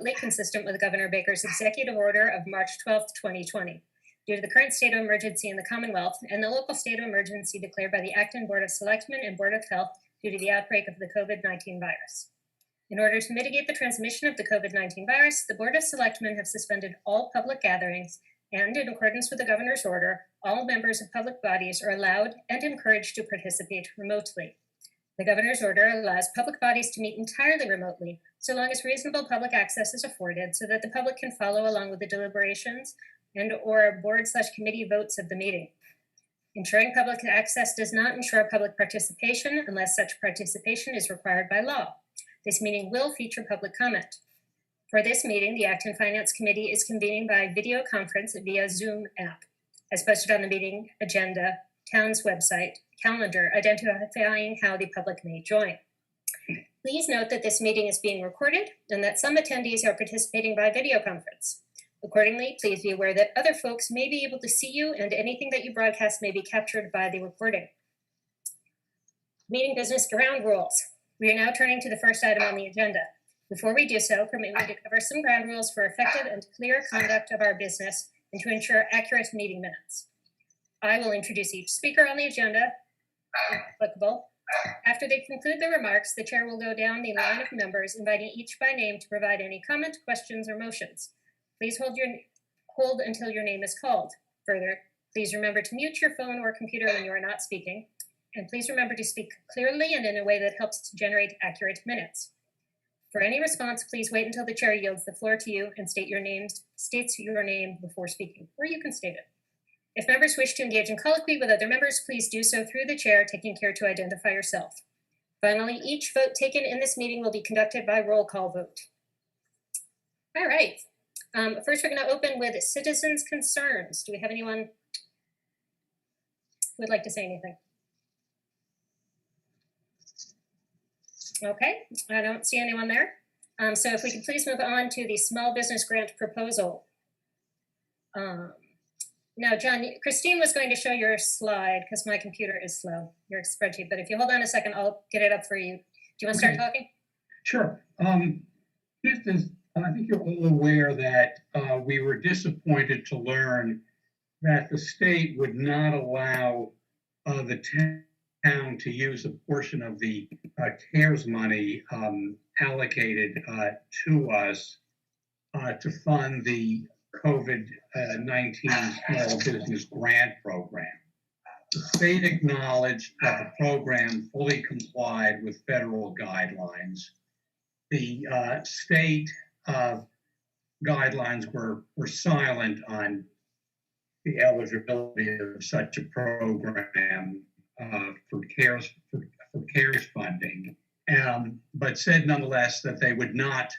remotely consistent with Governor Baker's executive order of March 12th, 2020, due to the current state of emergency in the Commonwealth and the local state of emergency declared by the Acton Board of Selectmen and Board of Health due to the outbreak of the COVID-19 virus. In order to mitigate the transmission of the COVID-19 virus, the Board of Selectmen have suspended all public gatherings, and in accordance with the governor's order, all members of public bodies are allowed and encouraged to participate remotely. The governor's order allows public bodies to meet entirely remotely, so long as reasonable public access is afforded so that the public can follow along with the deliberations and/or board/committee votes of the meeting. Ensuring public access does not ensure public participation unless such participation is required by law. This meeting will feature public comment. For this meeting, the Acton Finance Committee is convening by video conference via Zoom app, as posted on the meeting agenda, town's website, calendar, identifying how the public may join. Please note that this meeting is being recorded and that some attendees are participating by video conference. Accordingly, please be aware that other folks may be able to see you and anything that you broadcast may be captured by the recording. Meeting business ground rules. We are now turning to the first item on the agenda. Before we do so, permit me to cover some ground rules for effective and clear conduct of our business and to ensure accurate meeting minutes. I will introduce each speaker on the agenda, if applicable. After they conclude their remarks, the chair will go down the line of members, inviting each by name to provide any comment, questions, or motions. Please hold until your name is called. Further, please remember to mute your phone or computer when you are not speaking. And please remember to speak clearly and in a way that helps to generate accurate minutes. For any response, please wait until the chair yields the floor to you and states your name before speaking, or you can state it. If members wish to engage in colloquy with other members, please do so through the chair, taking care to identify yourself. Finally, each vote taken in this meeting will be conducted by roll call vote. All right. First, we're going to open with citizens' concerns. Do we have anyone who would like to say anything? Okay, I don't see anyone there. So if we could please move on to the small business grant proposal. Now, John, Christine was going to show your slide because my computer is slow, your spreadsheet, but if you hold on a second, I'll get it up for you. Do you want to start talking? Sure. Just as I think you're all aware that we were disappointed to learn that the state would not allow the town to use a portion of the CARES money allocated to us to fund the COVID-19 Small Business Grant Program. The state acknowledged that the program fully complied with federal guidelines. The state guidelines were silent on the eligibility of such a program for CARES funding, but said nonetheless that they would not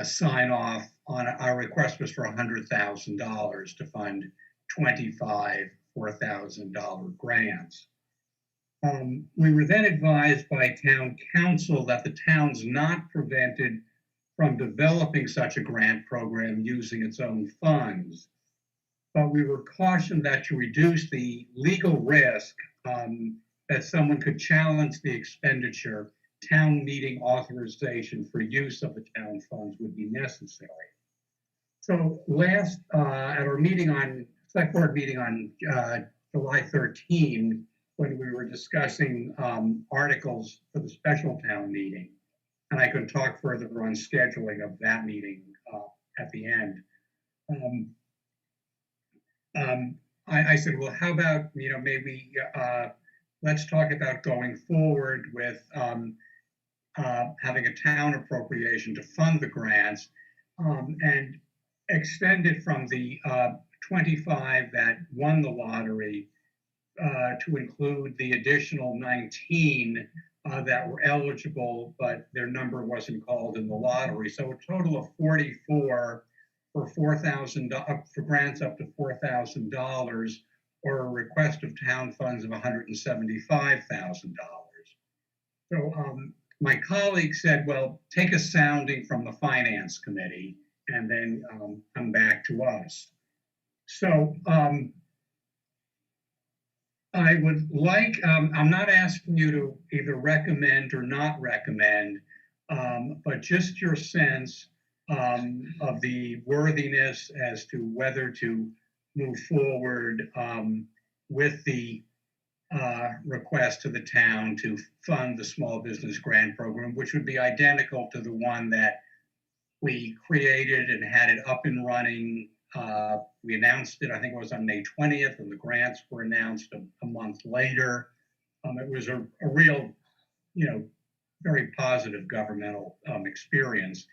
sign off on our request was for $100,000 to fund 25 $4,000 grants. We were then advised by town council that the town's not prevented from developing such a grant program using its own funds. But we were cautioned that to reduce the legal risk that someone could challenge the expenditure, town meeting authorization for use of the town funds would be necessary. So last, at our meeting on, select board meeting on July 13, when we were discussing articles for the special town meeting, and I could talk further on scheduling of that meeting at the end. I said, well, how about, maybe let's talk about going forward with having a town appropriation to fund the grants and extend it from the 25 that won the lottery to include the additional 19 that were eligible, but their number wasn't called in the lottery. So a total of 44 for $4,000 for grants up to $4,000, or a request of town funds of $175,000. So my colleague said, well, take a sounding from the finance committee and then come back to us. So I would like, I'm not asking you to either recommend or not recommend, but just your sense of the worthiness as to whether to move forward with the request to the town to fund the small business grant program, which would be identical to the one that we created and had it up and running. We announced it, I think it was on May 20th, and the grants were announced a month later. It was a real, very positive governmental experience.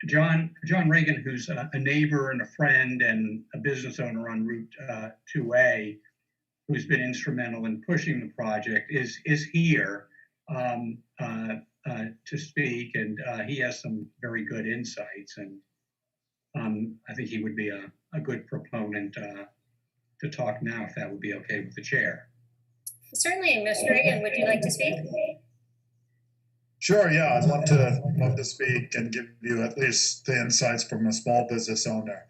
John Reagan, who's a neighbor and a friend and a business owner on Route 2A, who's been instrumental in pushing the project, is here to speak, and he has some very good insights, and I think he would be a good proponent to talk now, if that would be okay with the chair. Certainly, Mr. Reagan, would you like to speak? Sure, yeah, I'd love to speak and give you at least the insights from a small business owner.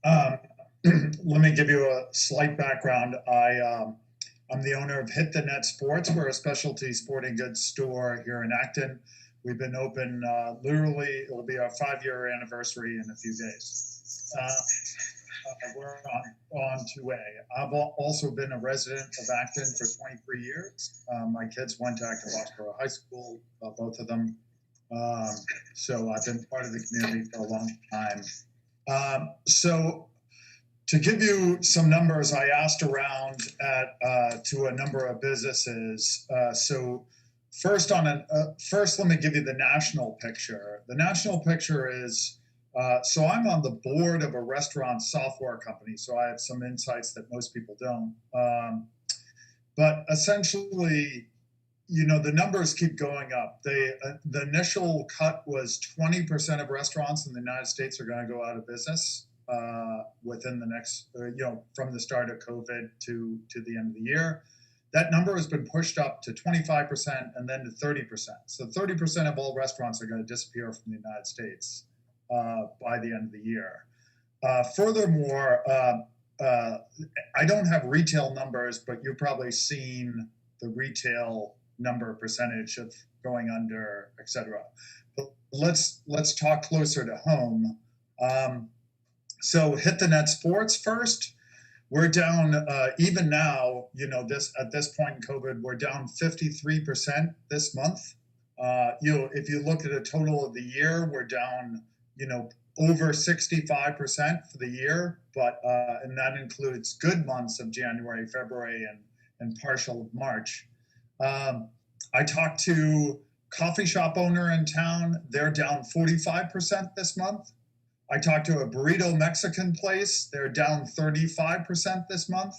Let me give you a slight background. I'm the owner of Hit the Net Sports. We're a specialty sporting goods store here in Acton. We've been open literally, it will be our 5-year anniversary in a few days. We're on 2A. I've also been a resident of Acton for 23 years. My kids went to Acton High School, both of them. So I've been part of the community for a long time. So to give you some numbers, I asked around to a number of businesses. So first, let me give you the national picture. The national picture is, so I'm on the board of a restaurant software company, so I have some insights that most people don't. But essentially, the numbers keep going up. The initial cut was 20% of restaurants in the United States are going to go out of business within the next, from the start of COVID to the end of the year. That number has been pushed up to 25% and then to 30%. So 30% of all restaurants are going to disappear from the United States by the end of the year. Furthermore, I don't have retail numbers, but you've probably seen the retail number percentage of going under, et cetera. But let's talk closer to home. So Hit the Net Sports first. We're down, even now, at this point in COVID, we're down 53% this month. If you look at a total of the year, we're down, over 65% for the year, but and that includes good months of January, February, and partial of March. I talked to coffee shop owner in town. They're down 45% this month. I talked to a burrito Mexican place. They're down 35% this month.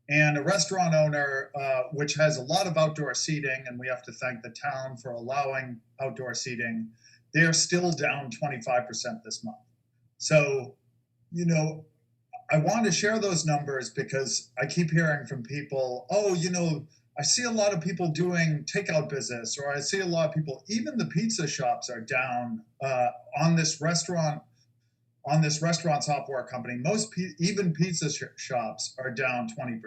And a restaurant owner, which has a lot of outdoor seating, and we have to thank the town for allowing outdoor seating, they're still down 25% this month. So, I want to share those numbers because I keep hearing from people, I see a lot of people doing takeout business, or I see a lot of people, even the pizza shops are down on this restaurant software company. Even pizza shops are down 20%.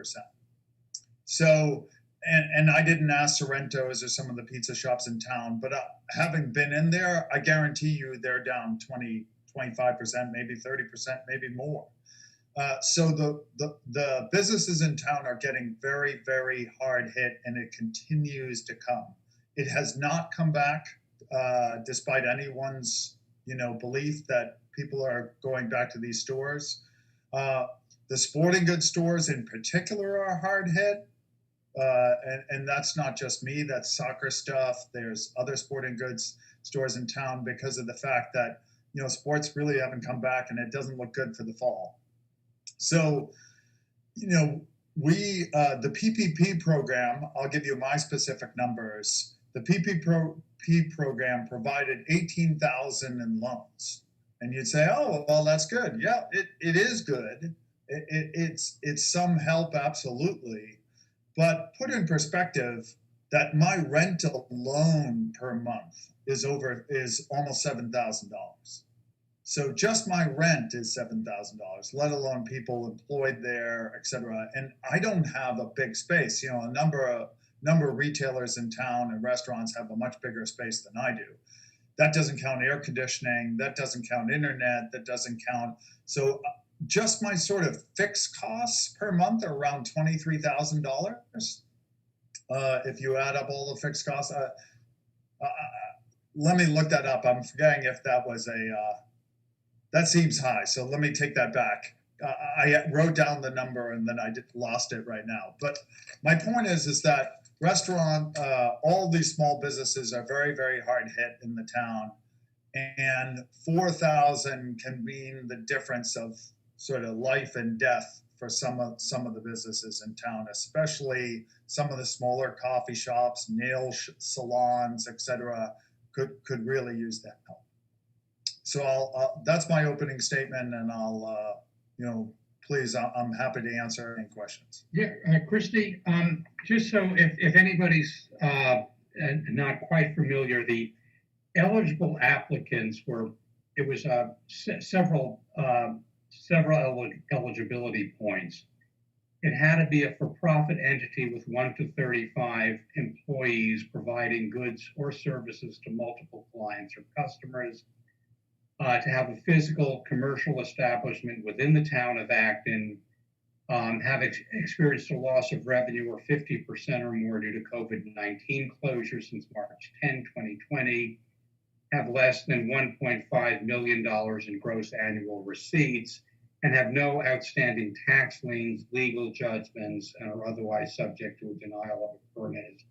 So, and I didn't ask Sorrento's or some of the pizza shops in town, but having been in there, I guarantee you they're down 20, 25%, maybe 30%, maybe more. So the businesses in town are getting very, very hard hit, and it continues to come. It has not come back, despite anyone's, belief that people are going back to these stores. The sporting goods stores in particular are hard hit. And that's not just me, that's soccer stuff. There's other sporting goods stores in town because of the fact that, sports really haven't come back and it doesn't look good for the fall. So, the PPP program, I'll give you my specific numbers. The PPP program provided 18,000 in loans. And you'd say, oh, well, that's good. Yeah, it is good. It's some help, absolutely. But put in perspective that my rent alone per month is almost $7,000. So just my rent is $7,000, let alone people employed there, et cetera. And I don't have a big space. A number of retailers in town and restaurants have a much bigger space than I do. that doesn't count air conditioning, that doesn't count internet, that doesn't count. So just my sort of fixed costs per month are around $23,000. If you add up all the fixed costs, let me look that up. I'm forgetting if that was that seems high. So let me take that back. I wrote down the number and then I lost it right now. But my point is that restaurant, all these small businesses are very, very hard hit in the town. And 4,000 can mean the difference of sort of life and death for some of the businesses in town, especially some of the smaller coffee shops, nail salons, etc. could really use that help. So that's my opening statement, and I'll please, I'm happy to answer any questions. Yeah, Christy, just so if anybody's not quite familiar, the eligible applicants it was several eligibility points. It had to be a for-profit entity with 1 to 35 employees providing goods or services to multiple clients or customers, to have a physical commercial establishment within the town of Acton, have experienced a loss of revenue or 50% or more due to COVID-19 closure since March 10, 2020, have less than $1.5 million in gross annual receipts, and have no outstanding tax liens, legal judgments, and are otherwise subject to a denial of a permit as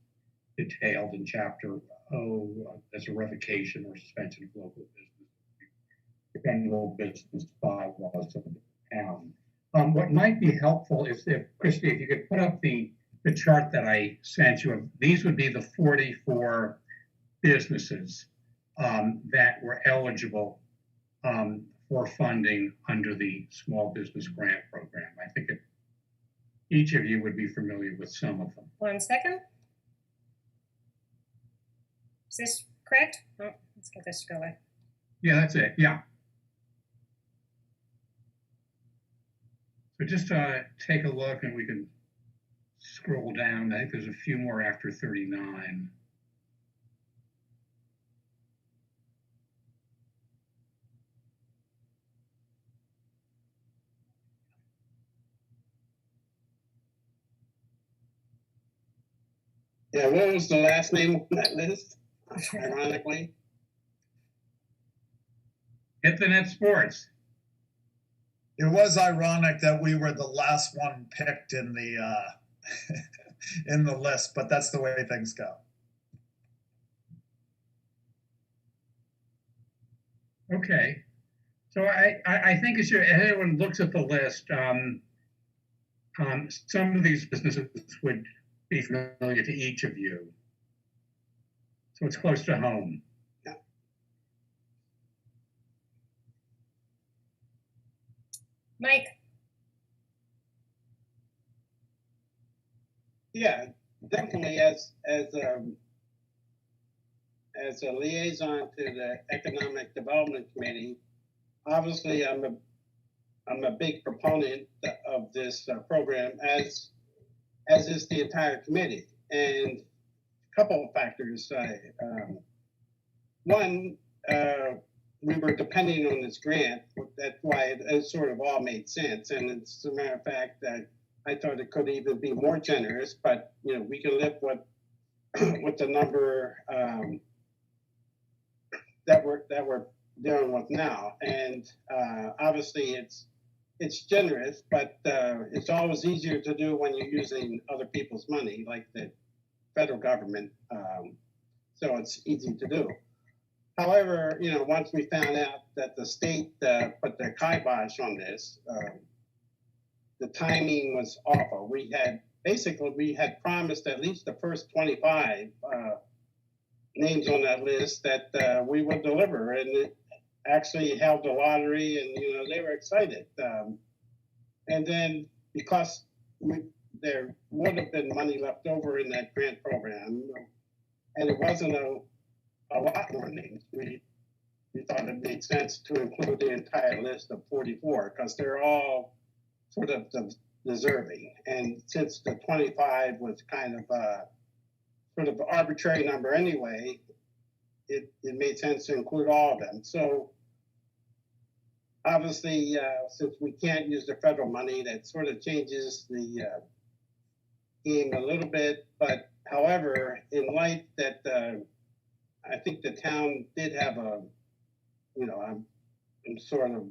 detailed in Chapter O as a revocation or suspension of local business, general business bylaws of the town. What might be helpful is if, Christy, if you could put up the chart that I sent you. These would be the 44 businesses that were eligible for funding under the Small Business Grant Program. I think each of you would be familiar with some of them. 1 second. Is this correct? Oh, let's get this to go away. Yeah, that's it. Yeah. So just take a look and we can scroll down. I think there's a few more after 39. Yeah, what was the last name on that list, ironically? Hit the Net Sports. It was ironic that we were the last one picked in the in the list, but that's the way things go. Okay, so I think as everyone looks at the list, some of these businesses would be familiar to each of you, so it's close to home. Mike. Yeah, definitely as a liaison to the Economic Development Committee, obviously I'm a big proponent of this program, as is the entire committee. And a couple of factors. One, we were depending on this grant. That's why it sort of all made sense. And it's a matter of fact that I thought it could even be more generous, but we can live with the number that we're dealing with now. And obviously it's generous, but it's always easier to do when you're using other people's money, like the federal government. So it's easy to do. However, once we found out that the state put the kibosh on this, the timing was awful. We had promised at least the first 25 names on that list that we would deliver, and it actually held the lottery, and they were excited. And then because there would have been money left over in that grant program, and it wasn't a lot more names, we thought it made sense to include the entire list of 44 because they're all sort of deserving. And since the 25 was kind of a sort of arbitrary number anyway, it made sense to include all of them. So obviously, since we can't use the federal money, that sort of changes the game a little bit. But however, in light that I think the town did have a, you know, I'm sort of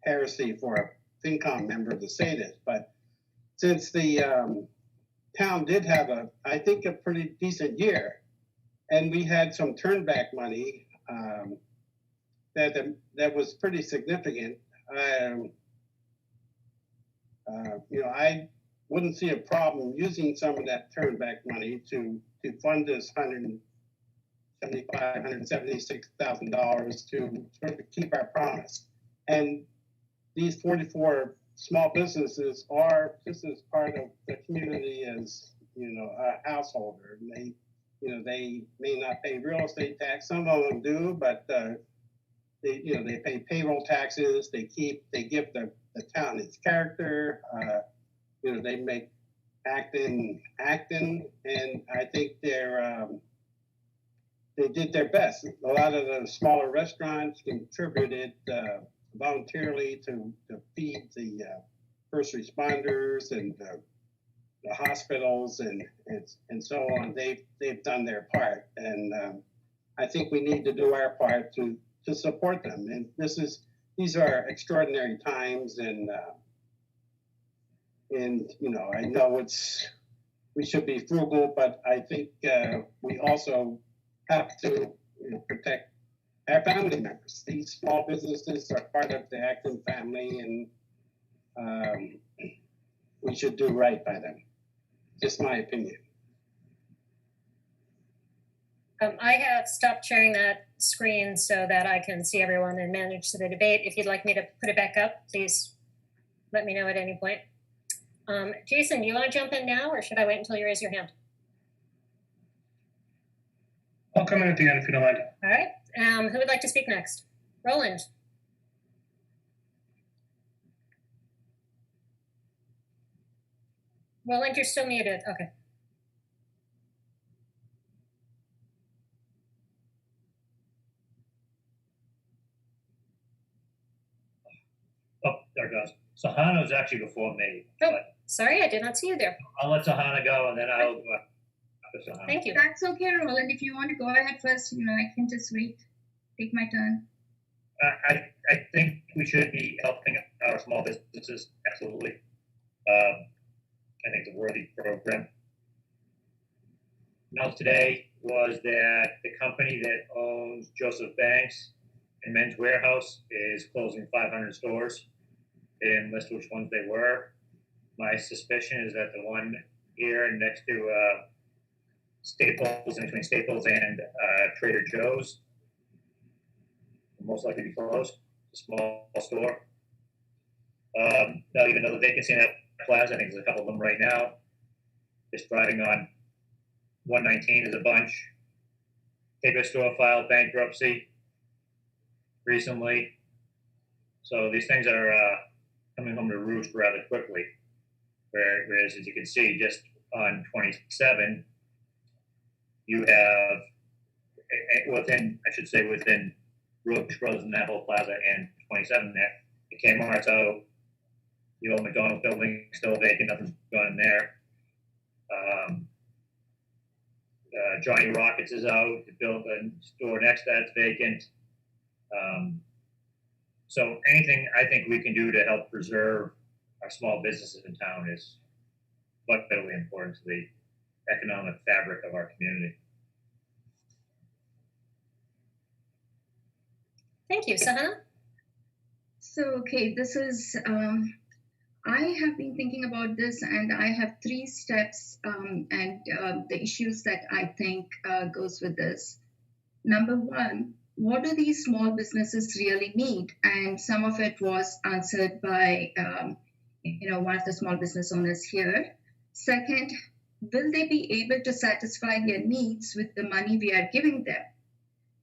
heresy for a FinCom member to say this, but since the town did have I think a pretty decent year, and we had some turnback money that was pretty significant. You know, I wouldn't see a problem using some of that turnback money to fund this $176,000 to sort of keep our promise. And these 44 small businesses are just as part of the community as, you know, a householder. And they, you know, they may not pay real estate tax. Some of them do, but they, you know, they pay payroll taxes. They give the town its character. You know, they make Acton, and I think they did their best. A lot of the smaller restaurants contributed voluntarily to feed the first responders and the hospitals and so on. They've done their part, and I think we need to do our part to support them. And these are extraordinary times, and you know, I know we should be frugal, but I think we also have to, you know, protect our family members. These small businesses are part of the Acton family, and we should do right by them. Just my opinion. I have stopped sharing that screen so that I can see everyone and manage the debate. If you'd like me to put it back up, please let me know at any point. Jason, do you want to jump in now, or should I wait until you raise your hand? I'll come in at the end if you don't mind. All right. Who would like to speak next? Roland. Roland, you're still muted. Okay. Oh, there it goes. Sahana is actually before me. Oh, but sorry, I did not see you there. I'll let Sahana go, and then I'll go after Sahana. Thank you. That's okay, Roland. If you want to go ahead first, you know, I can just wait, take my turn. I think we should be helping our small businesses, absolutely. I think it's a worthy program. Announced today was that the company that owns Joseph Banks and Men's Warehouse is closing 500 stores. They didn't list which ones they were. My suspicion is that the one here next to Staples, in between Staples and Trader Joe's, will most likely be closed. A small store. Not even another vacancy in that plaza. I think there's a couple of them right now. Just driving on 119 is a bunch. Paper store filed bankruptcy recently. So these things are coming home to roost rather quickly. Whereas, as you can see, just on 27, you have within Roach Brothers and that whole plaza and 27 there. The Kmart's out. The old McDonald's building still vacant. Nothing's gone in there. Johnny Rockets is out. The building store next to that's vacant. So anything I think we can do to help preserve our small businesses in town is vitally important to the economic fabric of our community. Thank you. Sahana? So, okay, this is, I have been thinking about this, and I have 3 steps and the issues that I think goes with this. Number 1, what do these small businesses really need? And some of it was answered by, you know, one of the small business owners here. Second, will they be able to satisfy their needs with the money we are giving them?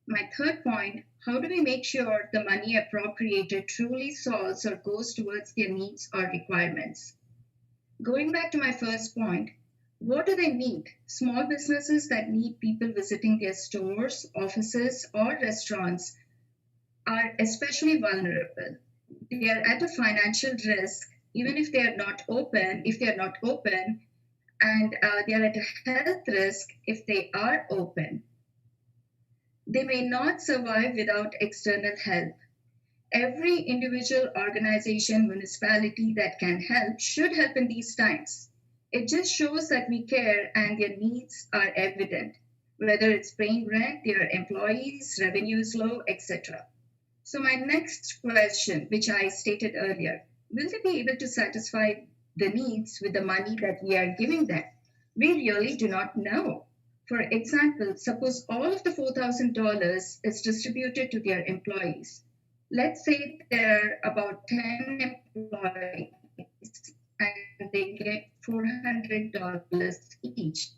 My third point, how do we make sure the money appropriated truly solves or goes towards their needs or requirements? Going back to my first point, What do they need? Small businesses that need people visiting their stores, offices, or restaurants are especially vulnerable. They are at a financial risk, even if they are not open, and they are at a health risk if they are open. They may not survive without external help. Every individual, organization, municipality that can help should help in these times. It just shows that we care and their needs are evident, whether it's paying rent, their employees, revenue is low, etc. So my next question, which I stated earlier, will they be able to satisfy the needs with the money that we are giving them? We really do not know. For example, suppose all of the $4,000 is distributed to their employees. Let's say there are about 10 employees and they get $400 each.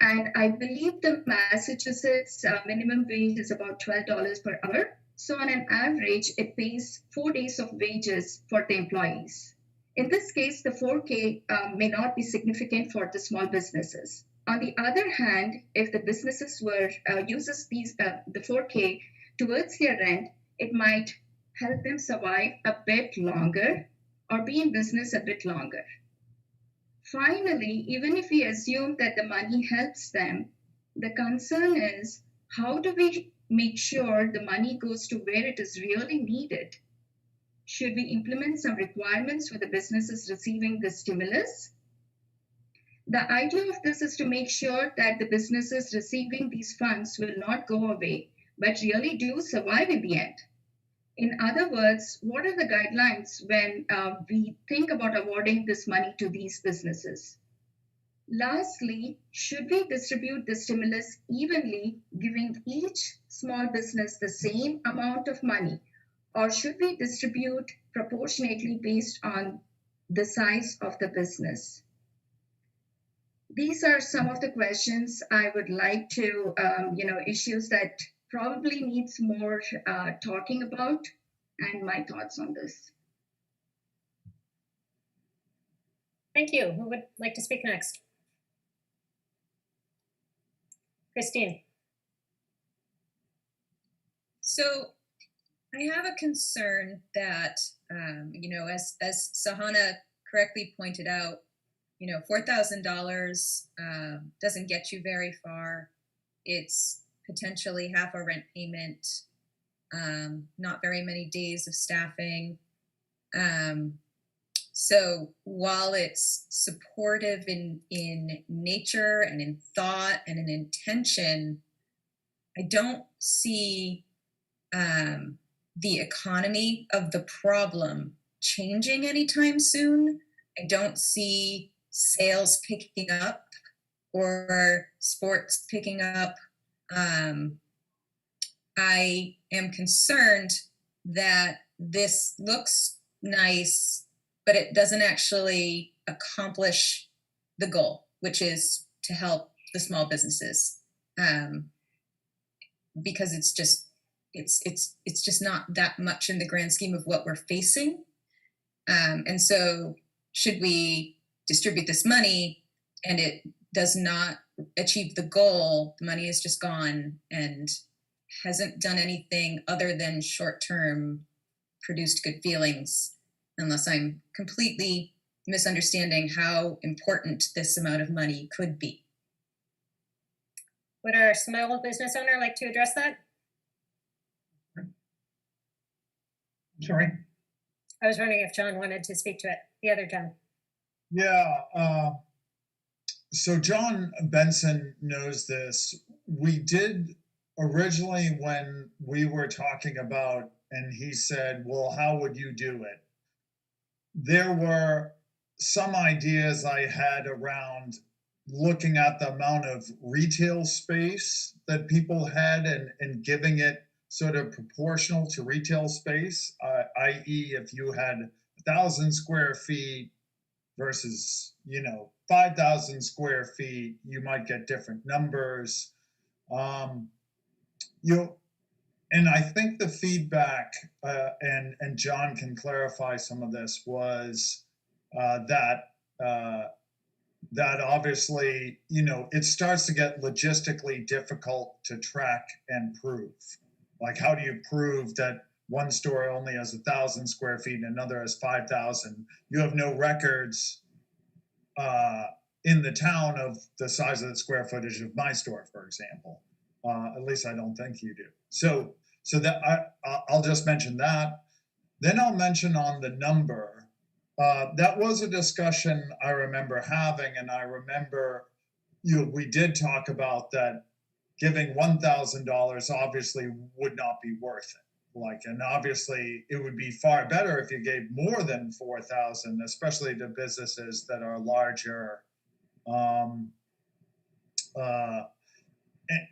And I believe the Massachusetts minimum wage is about $12 per hour. So on an average, it pays 4 days of wages for the employees. In this case, the 4K may not be significant for the small businesses. On the other hand, if the businesses uses the 4K towards their rent, it might help them survive a bit longer or be in business a bit longer. Finally, even if we assume that the money helps them, the concern is, how do we make sure the money goes to where it is really needed? Should we implement some requirements for the businesses receiving the stimulus? The idea of this is to make sure that the businesses receiving these funds will not go away, but really do survive in the end. In other words, what are the guidelines when we think about awarding this money to these businesses? Lastly, should we distribute the stimulus evenly, giving each small business the same amount of money, or should we distribute proportionately based on the size of the business? These are some of the questions I would like to, issues that probably needs more talking about, and my thoughts on this. Thank you. Who would like to speak next? Christine. So I have a concern that, as Sahana correctly pointed out, $4,000 doesn't get you very far. It's potentially half a rent payment, not very many days of staffing. So while it's supportive in nature and in thought and in intention, I don't see the economy of the problem changing anytime soon. I don't see sales picking up or sports picking up. I am concerned that this looks nice, but it doesn't actually accomplish the goal, which is to help the small businesses, because it's just not that much in the grand scheme of what we're facing. And so should we distribute this money and it does not achieve the goal, the money is just gone and hasn't done anything other than short-term produced good feelings, unless I'm completely misunderstanding how important this amount of money could be. Would our small business owner like to address that? Sorry. I was wondering if John wanted to speak to it, the other John. Yeah. So John Benson knows this. We did originally, when we were talking about, and he said, well, how would you do it? There were some ideas I had around looking at the amount of retail space that people had and giving it sort of proportional to retail space, i.e. if you had 1,000 square feet versus 5,000 square feet, you might get different numbers. And I think the feedback, and John can clarify some of this, was that that obviously, you know, it starts to get logistically difficult to track and prove. Like, how do you prove that one store only has 1,000 square feet and another has 5,000? You have no records in the town of the size of the square footage of my store, for example. At least I don't think you do. So that I'll just mention that. Then I'll mention on the number. That was a discussion I remember having, and I remember we did talk about that giving $1,000 obviously would not be worth it. Like, and obviously it would be far better if you gave more than 4,000, especially to businesses that are larger.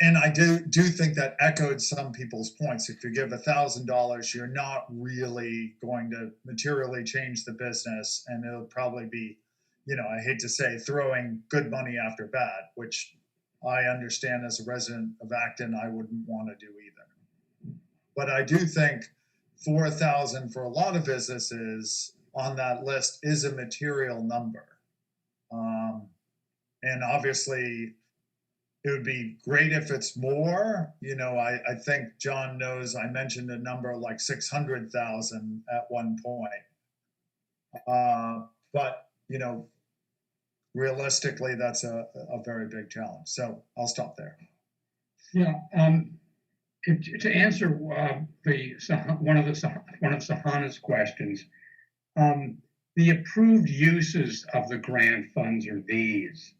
And I do think that echoed some people's points. If you give $1,000, you're not really going to materially change the business, and it'll probably be, you know, I hate to say, throwing good money after bad, which I understand as a resident of Acton I wouldn't want to do either. But I do think 4,000 for a lot of businesses on that list is a material number, and obviously it would be great if it's more. You know, I think John knows I mentioned a number like 600,000 at one point. But, you know, realistically, that's a very big challenge. So I'll stop there. Yeah. To answer one of Sahana's questions, the approved uses of the grant funds are these.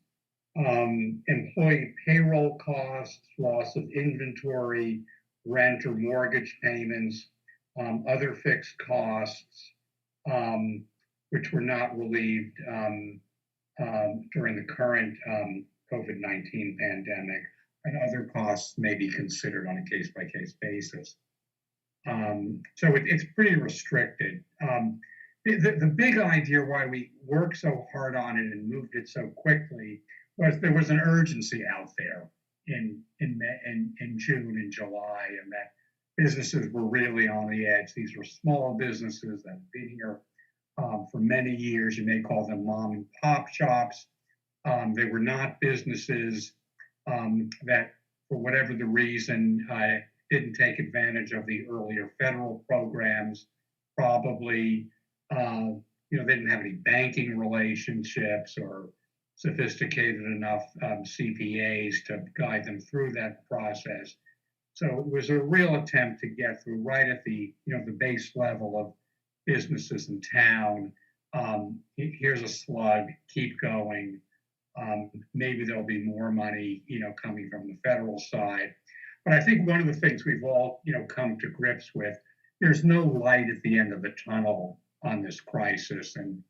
Employee payroll costs, loss of inventory, rent or mortgage payments, other fixed costs, which were not relieved during the current COVID-19 pandemic, and other costs may be considered on a case-by-case basis. So it's pretty restricted. The big idea why we worked so hard on it and moved it so quickly was there was an urgency out there in June and July, and that businesses were really on the edge. These were small businesses that have been here for many years. You may call them mom and pop shops. They were not businesses that, for whatever the reason, didn't take advantage of the earlier federal programs. Probably, they didn't have any banking relationships or sophisticated enough CPAs to guide them through that process. So it was a real attempt to get through right at the base level of businesses in town. Here's a slug, keep going. Maybe there'll be more money, coming from the federal side. But I think one of the things we've all, come to grips with, there's no light at the end of the tunnel on this crisis. And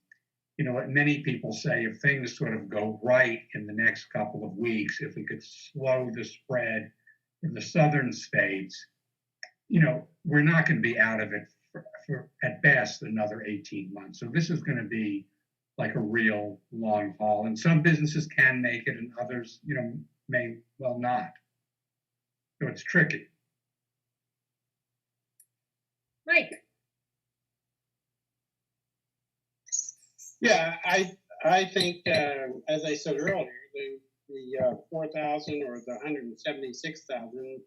what many people say, if things sort of go right in the next couple of weeks, if we could slow the spread in the southern states, we're not going to be out of it for at best another 18 months. So this is going to be like a real long haul. And some businesses can make it and others, may well not. So it's tricky. Mike. Yeah, I think, as I said earlier, the 4,000 or the 176,000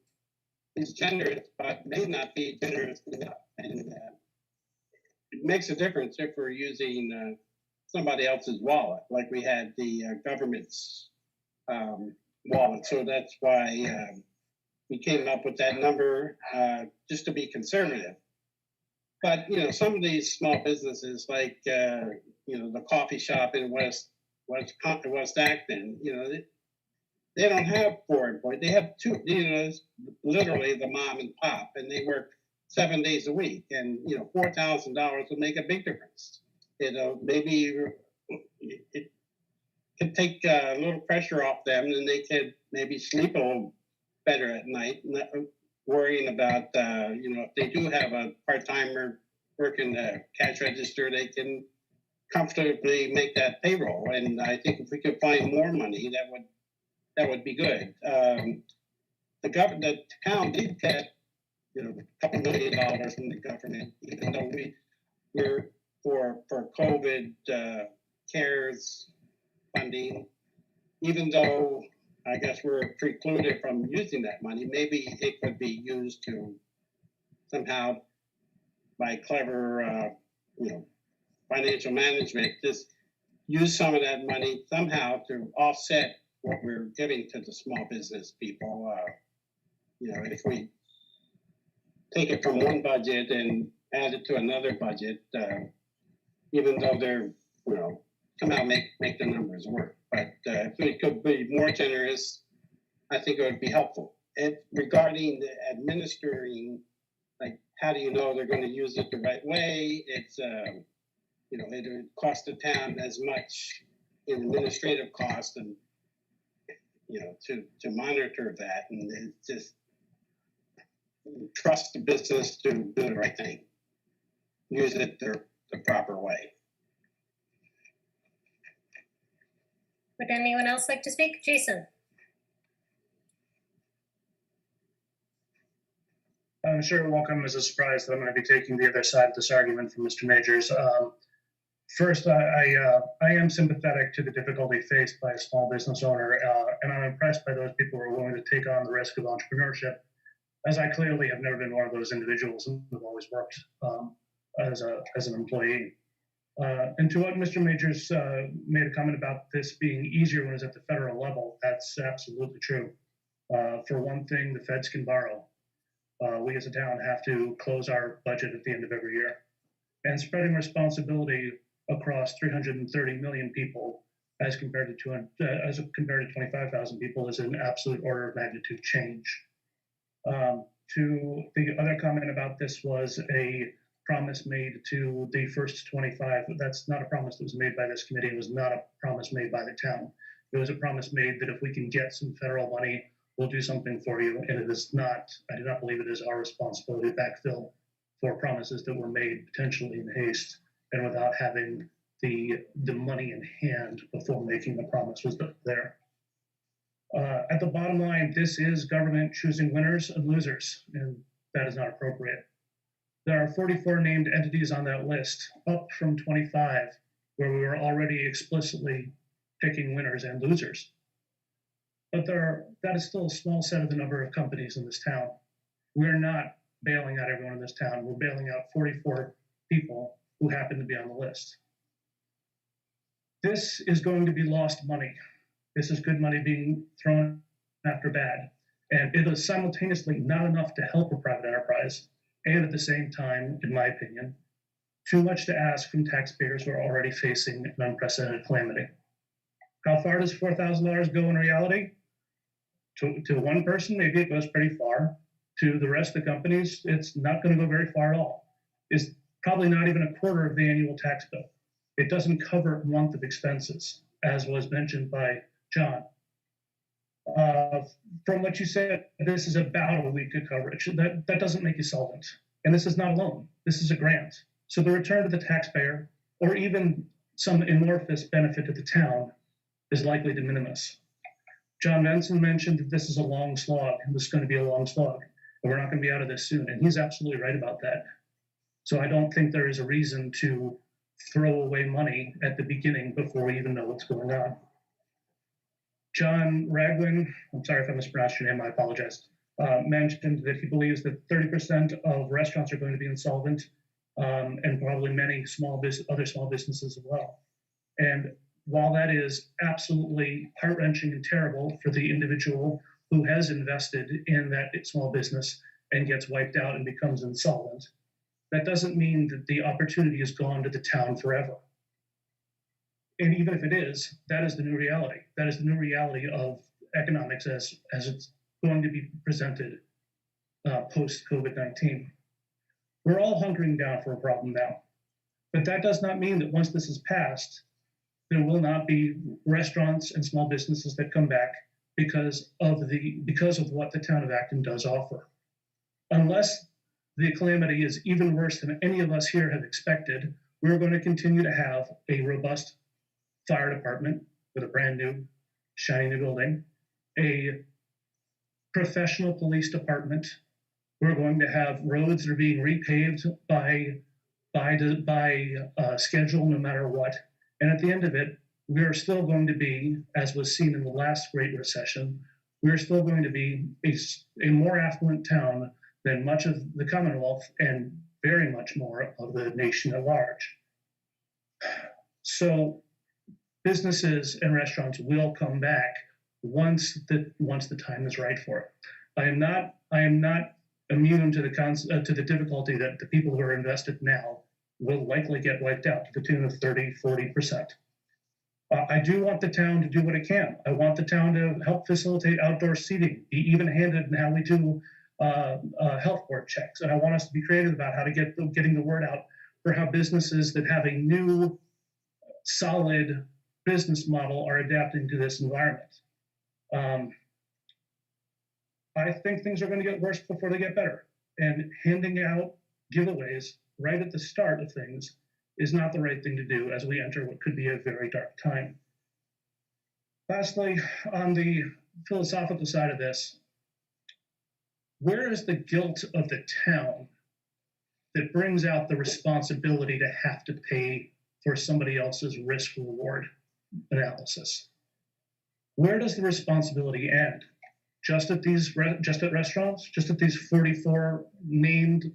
is generous, but may not be generous enough. And it makes a difference if we're using somebody else's wallet, like we had the government's wallet. So that's why we came up with that number, just to be conservative. But some of these small businesses, like the coffee shop in West Acton, they don't have 4 employees. They have 2. Literally the mom and pop, and they work 7 days a week. And $4,000 would make a big difference. Maybe it could take a little pressure off them, and they could maybe sleep a little better at night, not worrying about if they do have a part-timer working the cash register, they can comfortably make that payroll. And I think if we could find more money, that would be good. The town did get a couple $1 million from the government, even though we're for COVID CARES funding, even though I guess we're precluded from using that money, maybe it could be used to somehow, by clever, financial management, just use some of that money somehow to offset what we're giving to the small business people. If we take it from one budget and add it to another budget, even though they're, somehow make the numbers work. But if we could be more generous, I think it would be helpful. And regarding the administering, like, how do you know they're going to use it the right way? It's, it would cost the town as much in administrative cost and, to monitor that. And it's just trust the business to do the right thing. Use it the proper way. Would anyone else like to speak? Jason? I'm sure it won't come as a surprise that I'm going to be taking the other side of this argument from Mr. Majors. First, I am sympathetic to the difficulty faced by a small business owner, and I'm impressed by those people who are willing to take on the risk of entrepreneurship, as I clearly have never been one of those individuals and have always worked as an employee. And to what Mr. Majors made a comment about this being easier when it's at the federal level, that's absolutely true. For one thing, the feds can borrow. We as a town have to close our budget at the end of every year. And spreading responsibility across 330 million people as compared to 25,000 people is an absolute order of magnitude change. To the other comment about this was a promise made to the first 25. That's not a promise that was made by this committee. It was not a promise made by the town. It was a promise made that if we can get some federal money, we'll do something for you. And it is not, I do not believe it is our responsibility to backfill for promises that were made potentially in haste and without having the money in hand before making the promise was there. At the bottom line, this is government choosing winners and losers, and that is not appropriate. There are 44 named entities on that list, up from 25, where we were already explicitly picking winners and losers. But that is still a small set of the number of companies in this town. We're not bailing out everyone in this town. We're bailing out 44 people who happen to be on the list. This is going to be lost money. This is good money being thrown after bad. And it is simultaneously not enough to help a private enterprise. And at the same time, in my opinion, too much to ask from taxpayers who are already facing an unprecedented calamity. How far does $4,000 go in reality? To one person, maybe it goes pretty far. To the rest of the companies, it's not going to go very far at all. It's probably not even a quarter of the annual tax bill. It doesn't cover a month of expenses, as was mentioned by John. From what you said, this is about a week of coverage. That doesn't make you solvent. And this is not a loan. This is a grant. So the return to the taxpayer, or even some amorphous benefit to the town, is likely de minimis. John Benson mentioned that this is a long slog, and this is going to be a long slog, and we're not going to be out of this soon. And he's absolutely right about that. So I don't think there is a reason to throw away money at the beginning before we even know what's going on. John Ragland, I'm sorry if I mispronounced your name, I apologize, mentioned that he believes that 30% of restaurants are going to be insolvent, and probably many other small businesses as well. And while that is absolutely heart-wrenching and terrible for the individual who has invested in that small business and gets wiped out and becomes insolvent, that doesn't mean that the opportunity is gone to the town forever. And even if it is, that is the new reality. That is the new reality of economics as it's going to be presented post-COVID-19. We're all hunkering down for a problem now. But that does not mean that once this is passed, there will not be restaurants and small businesses that come back because of what the town of Acton does offer. Unless the calamity is even worse than any of us here have expected, we're going to continue to have a robust fire department with a brand new, shiny new building, a professional police department. We're going to have roads that are being repaved by schedule no matter what. And at the end of it, we are still going to be, as was seen in the last Great Recession, we are still going to be a more affluent town than much of the Commonwealth and very much more of the nation at large. So businesses and restaurants will come back once the time is right for it. I am not immune to the difficulty that the people who are invested now will likely get wiped out to the tune of 30-40%. I do want the town to do what it can. I want the town to help facilitate outdoor seating, be even-handed in how we do health board checks. And I want us to be creative about how to getting the word out for how businesses that have a new, solid business model are adapting to this environment. I think things are going to get worse before they get better. And handing out giveaways right at the start of things is not the right thing to do as we enter what could be a very dark time. Lastly, on the philosophical side of this, where is the guilt of the town that brings out the responsibility to have to pay for somebody else's risk-reward analysis? Where does the responsibility end? Just at restaurants? Just at these 44 named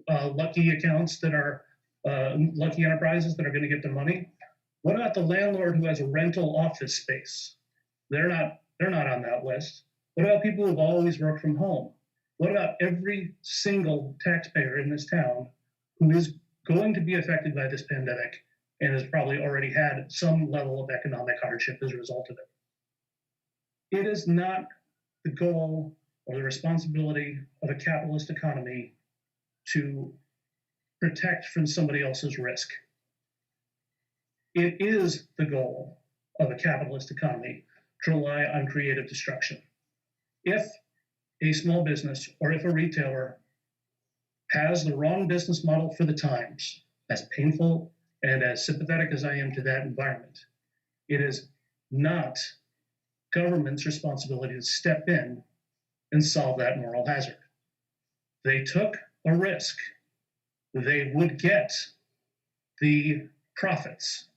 lucky accounts that are lucky enterprises that are going to get the money? What about the landlord who has a rental office space? They're not on that list. What about people who've always worked from home? What about every single taxpayer in this town who is going to be affected by this pandemic and has probably already had some level of economic hardship as a result of it? It is not the goal or the responsibility of a capitalist economy to protect from somebody else's risk. It is the goal of a capitalist economy to rely on creative destruction. If a small business or if a retailer has the wrong business model for the times, as painful and as sympathetic as I am to that environment, it is not government's responsibility to step in and solve that moral hazard. They took a risk. They would get the profits.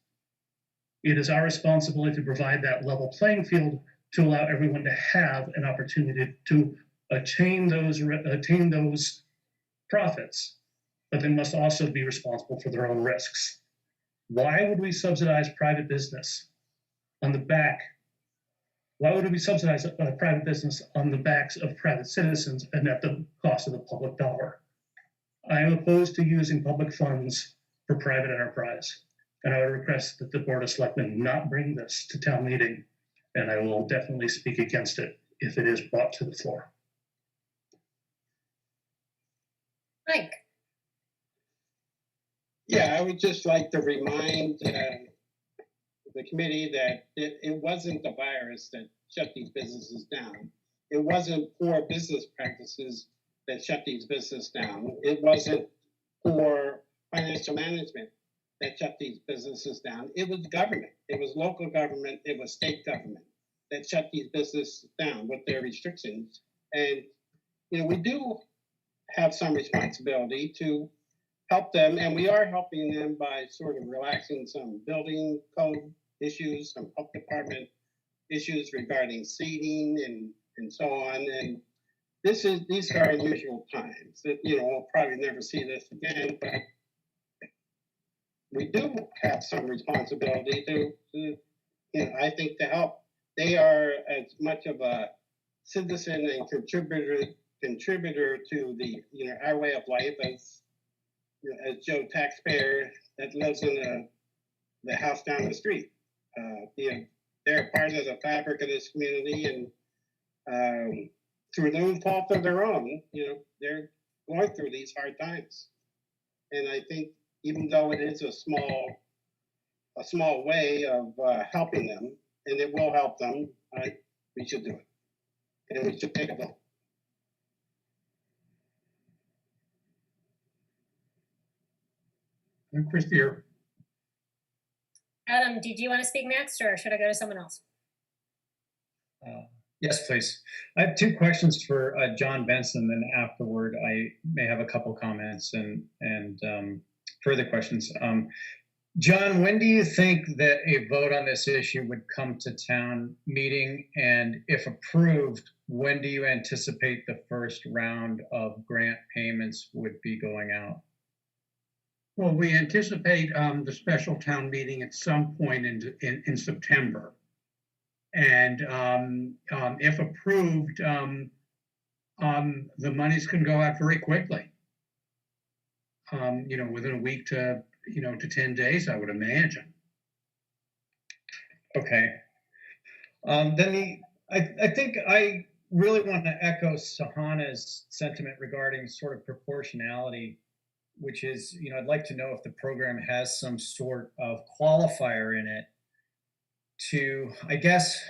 It is our responsibility to provide that level playing field to allow everyone to have an opportunity to attain those profits, but they must also be responsible for their own risks. Why would we subsidize private business on the back? Why would we subsidize private business on the backs of private citizens and at the cost of the public dollar? I am opposed to using public funds for private enterprise, and I would request that the Board of Selectmen not bring this to town meeting, and I will definitely speak against it if it is brought to the floor. Mike, Yeah, I would just like to remind the committee that it wasn't the virus that shut these businesses down. It wasn't poor business practices that shut these businesses down. It wasn't poor financial management that shut these businesses down. It was government. It was local government. It was state government that shut these businesses down with their restrictions. And, you know, we do have some responsibility to help them, and we are helping them by sort of relaxing some building code issues, some health department issues regarding seating and so on. And these are unusual times that, you know, we'll probably never see this again, but we do have some responsibility to you know, I think to help. They are as much of a citizen and contributor to the, you know, our way of life as, you know, as Joe taxpayer that lives in the house down the street. You know, they're part of the fabric of this community, and through no fault of their own, you know, they're going through these hard times. And I think even though it is a small way of helping them, and it will help them, we should do it. And we should take a vote. Christie, Adam, did you want to speak next, or should I go to someone else? Yes, please. I have two questions for John Benson, and afterward I may have a couple comments and further questions. John, when do you think that a vote on this issue would come to town meeting? And if approved, when do you anticipate the first round of grant payments would be going out? Well, we anticipate the special town meeting at some point in September. And if approved, the monies can go out very quickly. Within a week to 10 days, I would imagine. Okay. I think I really want to echo Sahana's sentiment regarding sort of proportionality, which is, I'd like to know if the program has some sort of qualifier in it to, I guess,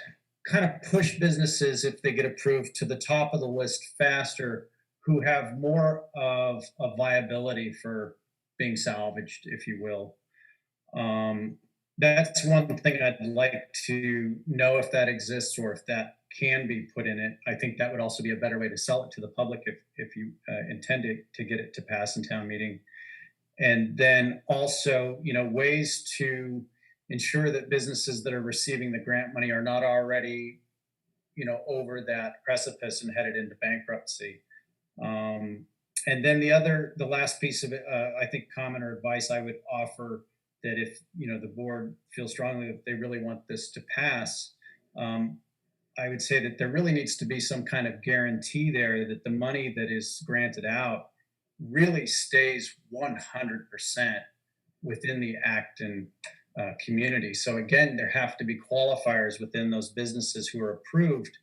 kind of push businesses, if they get approved, to the top of the list faster, who have more of a viability for being salvaged, if you will. That's one thing I'd like to know if that exists or if that can be put in it. I think that would also be a better way to sell it to the public if you intend to get it to pass in town meeting. And then also, ways to ensure that businesses that are receiving the grant money are not already, over that precipice and headed into bankruptcy. And then the last piece of it, I think comment or advice I would offer, that if, the board feels strongly that they really want this to pass, I would say that there really needs to be some kind of guarantee there that the money that is granted out really stays 100% within the Acton community. So again, there have to be qualifiers within those businesses who are approved,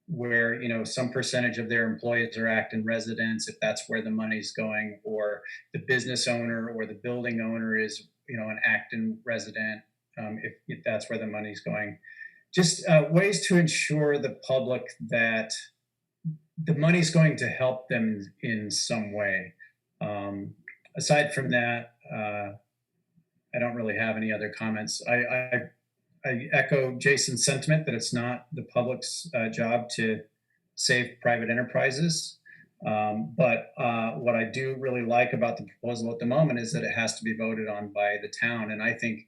where some percentage of their employees are Acton residents, if that's where the money's going, or the business owner or the building owner is an Acton resident, if that's where the money's going. Just ways to ensure the public that the money's going to help them in some way. Aside from that, I don't really have any other comments. I echo Jason's sentiment that it's not the public's job to save private enterprises. But what I do really like about the proposal at the moment is that it has to be voted on by the town. And I think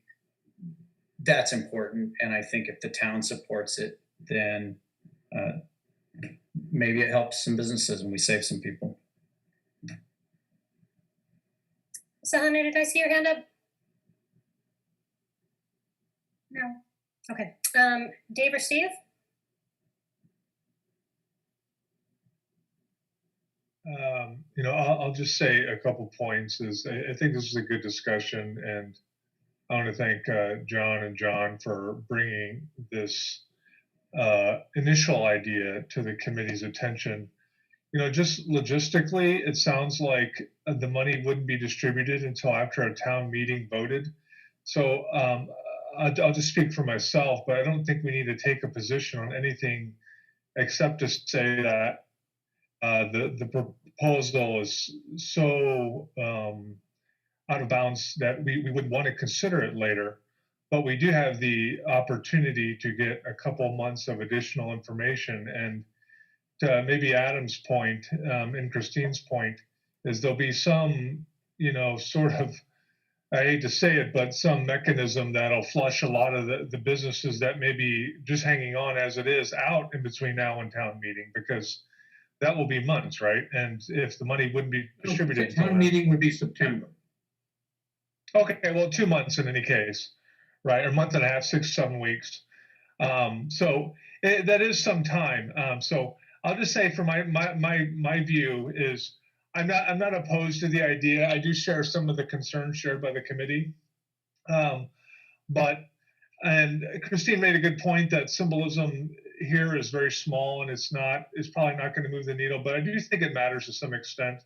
that's important. And I think if the town supports it, then maybe it helps some businesses and we save some people. Sahana, did I see your hand up? No. Okay. Dave or Steve? I'll just say a couple points. I think this is a good discussion, and I want to thank John and John for bringing this initial idea to the committee's attention. Just logistically, it sounds like the money wouldn't be distributed until after a town meeting voted. So I'll just speak for myself, but I don't think we need to take a position on anything except to say that the proposal is so out of bounds that we would want to consider it later. But we do have the opportunity to get a couple months of additional information. And to maybe Adam's point and Christine's point is there'll be some, sort of, I hate to say it, but some mechanism that'll flush a lot of the businesses that may be just hanging on as it is out in between now and town meeting, because that will be months, right? And if the money wouldn't be distributed. The town meeting would be September. Okay, well, 2 months in any case, right? Or a month and a half, 6, 7 weeks. So that is some time. So I'll just say, for my view is, I'm not opposed to the idea. I do share some of the concerns shared by the committee, and Christine made a good point that symbolism here is very small, and it's probably not going to move the needle. But I do think it matters to some extent.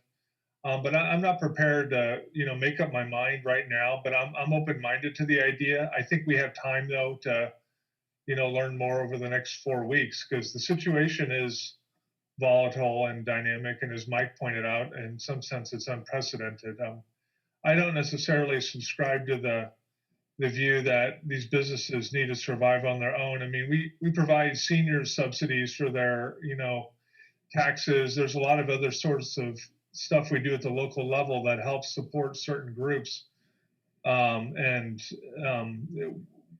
But I'm not prepared to make up my mind right now. But I'm open-minded to the idea. I think we have time though to learn more over the next 4 weeks, because the situation is volatile and dynamic, and as Mike pointed out, in some sense it's unprecedented. I don't necessarily subscribe to the view that these businesses need to survive on their own. I mean, we provide seniors subsidies for their taxes. There's a lot of other sorts of stuff we do at the local level that helps support certain groups. And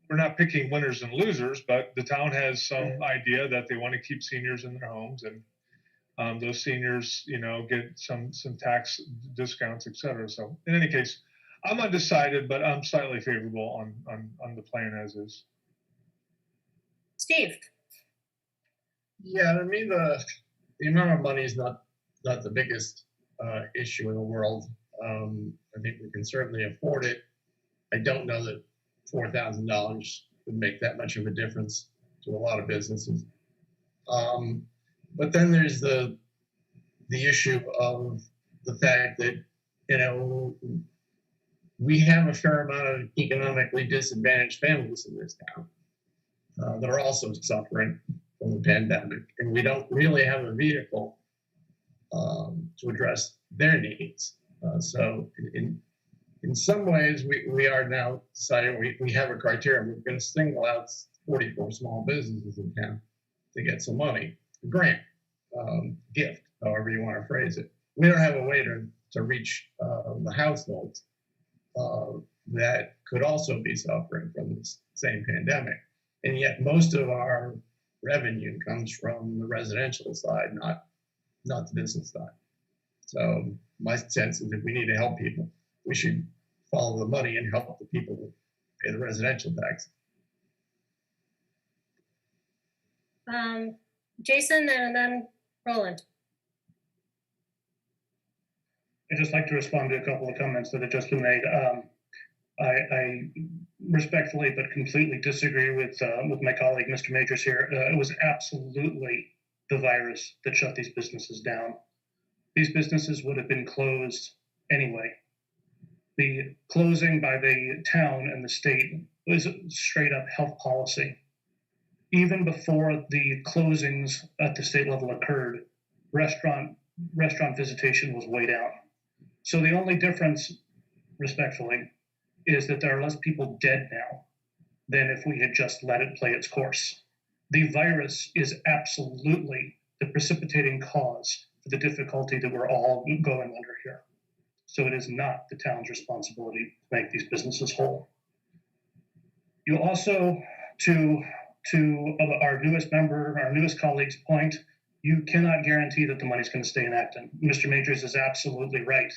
we're not picking winners and losers, but the town has some idea that they want to keep seniors in their homes, and those seniors, get some tax discounts, et cetera. So in any case, I'm undecided, but I'm slightly favorable on the plan as is. Steve? Yeah, I mean, the amount of money is not the biggest issue in the world. I think we can certainly afford it. I don't know that $4,000 would make that much of a difference to a lot of businesses. But then there's the issue of the fact that, we have a fair amount of economically disadvantaged families in this town that are also suffering from the pandemic, and we don't really have a vehicle to address their needs. So in some ways, we are now deciding we have a criteria. We're going to single out 44 small businesses in town to get some money, a grant, gift, however you want to phrase it. We don't have a way to reach the households that could also be suffering from this same pandemic. And yet most of our revenue comes from the residential side, not the business side. So my sense is if we need to help people, we should follow the money and help the people who pay the residential tax. Jason and then Roland. I'd just like to respond to a couple of comments that have just been made. I respectfully but completely disagree with my colleague, Mr. Majors here. It was absolutely the virus that shut these businesses down. These businesses would have been closed anyway. The closing by the town and the state was straight up health policy. Even before the closings at the state level occurred, restaurant visitation was way down. So the only difference, respectfully, is that there are less people dead now than if we had just let it play its course. The virus is absolutely the precipitating cause for the difficulty that we're all going under here. So it is not the town's responsibility to make these businesses whole. You also, to our newest member, our newest colleague's point, you cannot guarantee that the money's going to stay in Acton. Mr. Majors is absolutely right.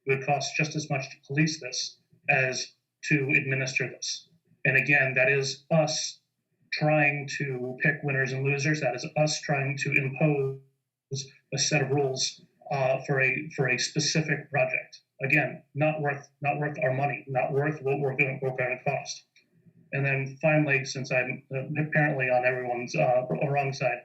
It would cost just as much to police this as to administer this. And again, that is us trying to pick winners and losers. That is us trying to impose a set of rules for a specific project. Again, not worth our money, not worth what we're going to cost. And then finally, since I'm apparently on everyone's wrong side,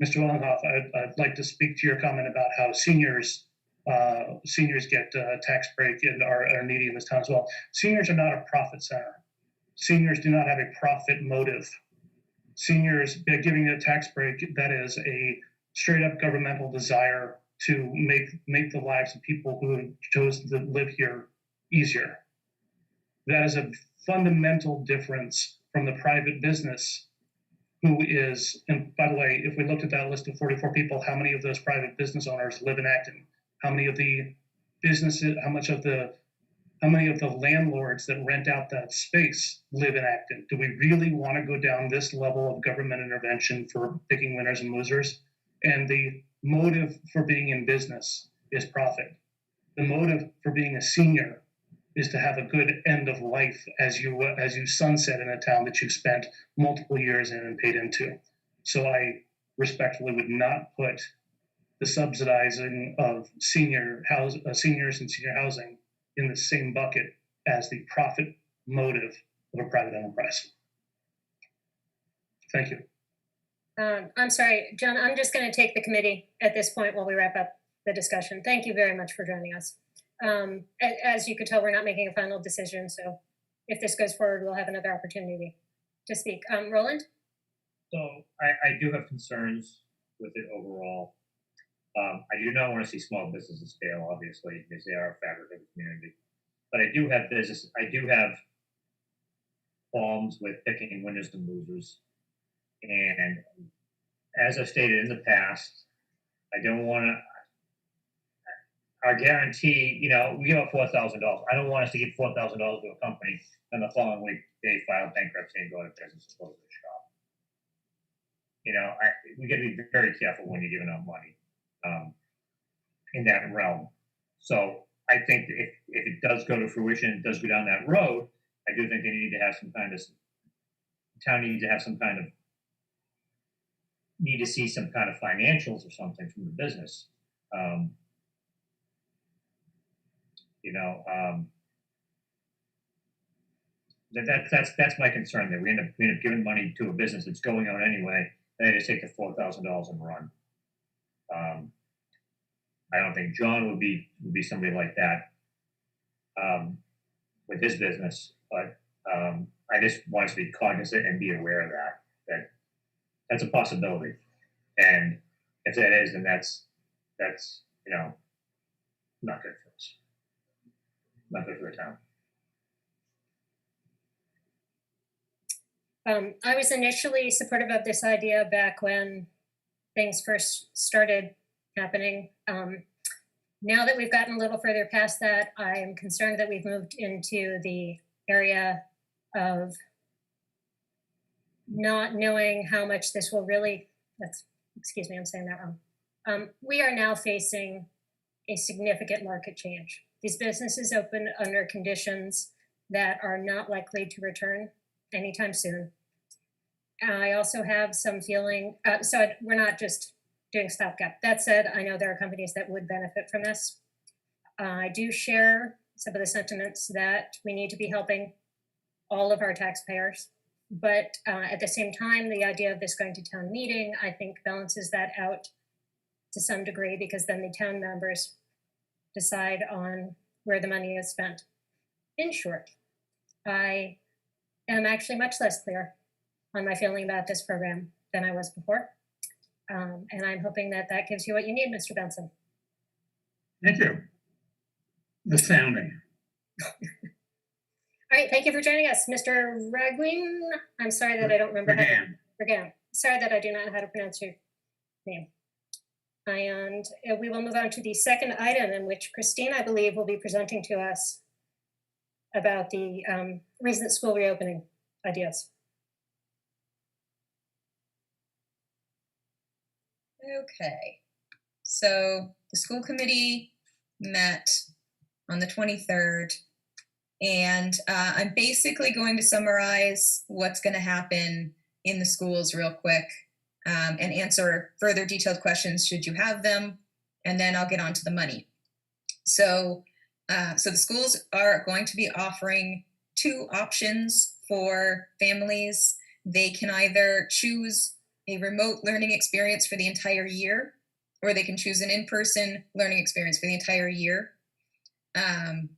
Mr. Willenhoff, I'd like to speak to your comment about how seniors get a tax break and are needy in this town as well. Seniors are not a profit center. Seniors do not have a profit motive. Seniors giving a tax break, that is a straight up governmental desire to make the lives of people who have chosen to live here easier. That is a fundamental difference from the private business who is, and by the way, if we looked at that list of 44 people, how many of those private business owners live in Acton? How many of the businesses, how many of the landlords that rent out that space live in Acton? Do we really want to go down this level of government intervention for picking winners and losers? And the motive for being in business is profit. The motive for being a senior is to have a good end of life as you sunset in a town that you've spent multiple years in and paid into. So I respectfully would not put the subsidizing of seniors and senior housing in the same bucket as the profit motive of a private enterprise. Thank you. I'm sorry, John, I'm just going to take the committee at this point while we wrap up the discussion. Thank you very much for joining us. As you could tell, we're not making a final decision, so if this goes forward, we'll have another opportunity to speak. Roland? So I do have concerns with it overall. I do not want to see small businesses fail, obviously, because they are a fabric of the community. But I do have qualms with picking winners and losers. And as I've stated in the past, our guarantee, you know, we give out $4,000. I don't want us to give $4,000 to a company and the following week they file bankruptcy and go out of business and close the shop. You know, we got to be very careful when you're giving out money in that realm. So I think if it does go to fruition, it does go down that road, I do think they need to have some kind of, town needs to have some kind of, need to see some kind of financials or something from the business. That's my concern there. We end up giving money to a business that's going out anyway, and they just take the $4,000 and run. I don't think John would be somebody like that with his business, but I just want to be cognizant and be aware of that that's a possibility. And if that is, then that's not good for us. Not good for the town. I was initially supportive of this idea back when things first started happening. Now that we've gotten a little further past that, I am concerned that we've moved into the area of not knowing how much this will really, excuse me, I'm saying that wrong. We are now facing a significant market change. These businesses open under conditions that are not likely to return anytime soon. I also have some feeling, so we're not just doing stopgap. That said, I know there are companies that would benefit from this. I do share some of the sentiments that we need to be helping all of our taxpayers. But at the same time, the idea of this going to town meeting, I think balances that out to some degree, because then the town members decide on where the money is spent. In short, I am actually much less clear on my feeling about this program than I was before. And I'm hoping that that gives you what you need, Mr. Benson. Thank you. The sounding. All right, thank you for joining us. Mr. Ragwin, I'm sorry that I don't remember how to, Regan. Sorry that I do not know how to pronounce your name. And we will move on to the second item, in which Christine, I believe, will be presenting to us about the recent school reopening ideas. Okay, so the school committee met on the 23rd, and I'm basically going to summarize what's going to happen in the schools real quick and answer further detailed questions should you have them, and then I'll get on to the money. So the schools are going to be offering two options for families. They can either choose a remote learning experience for the entire year, or they can choose an in-person learning experience for the entire year. And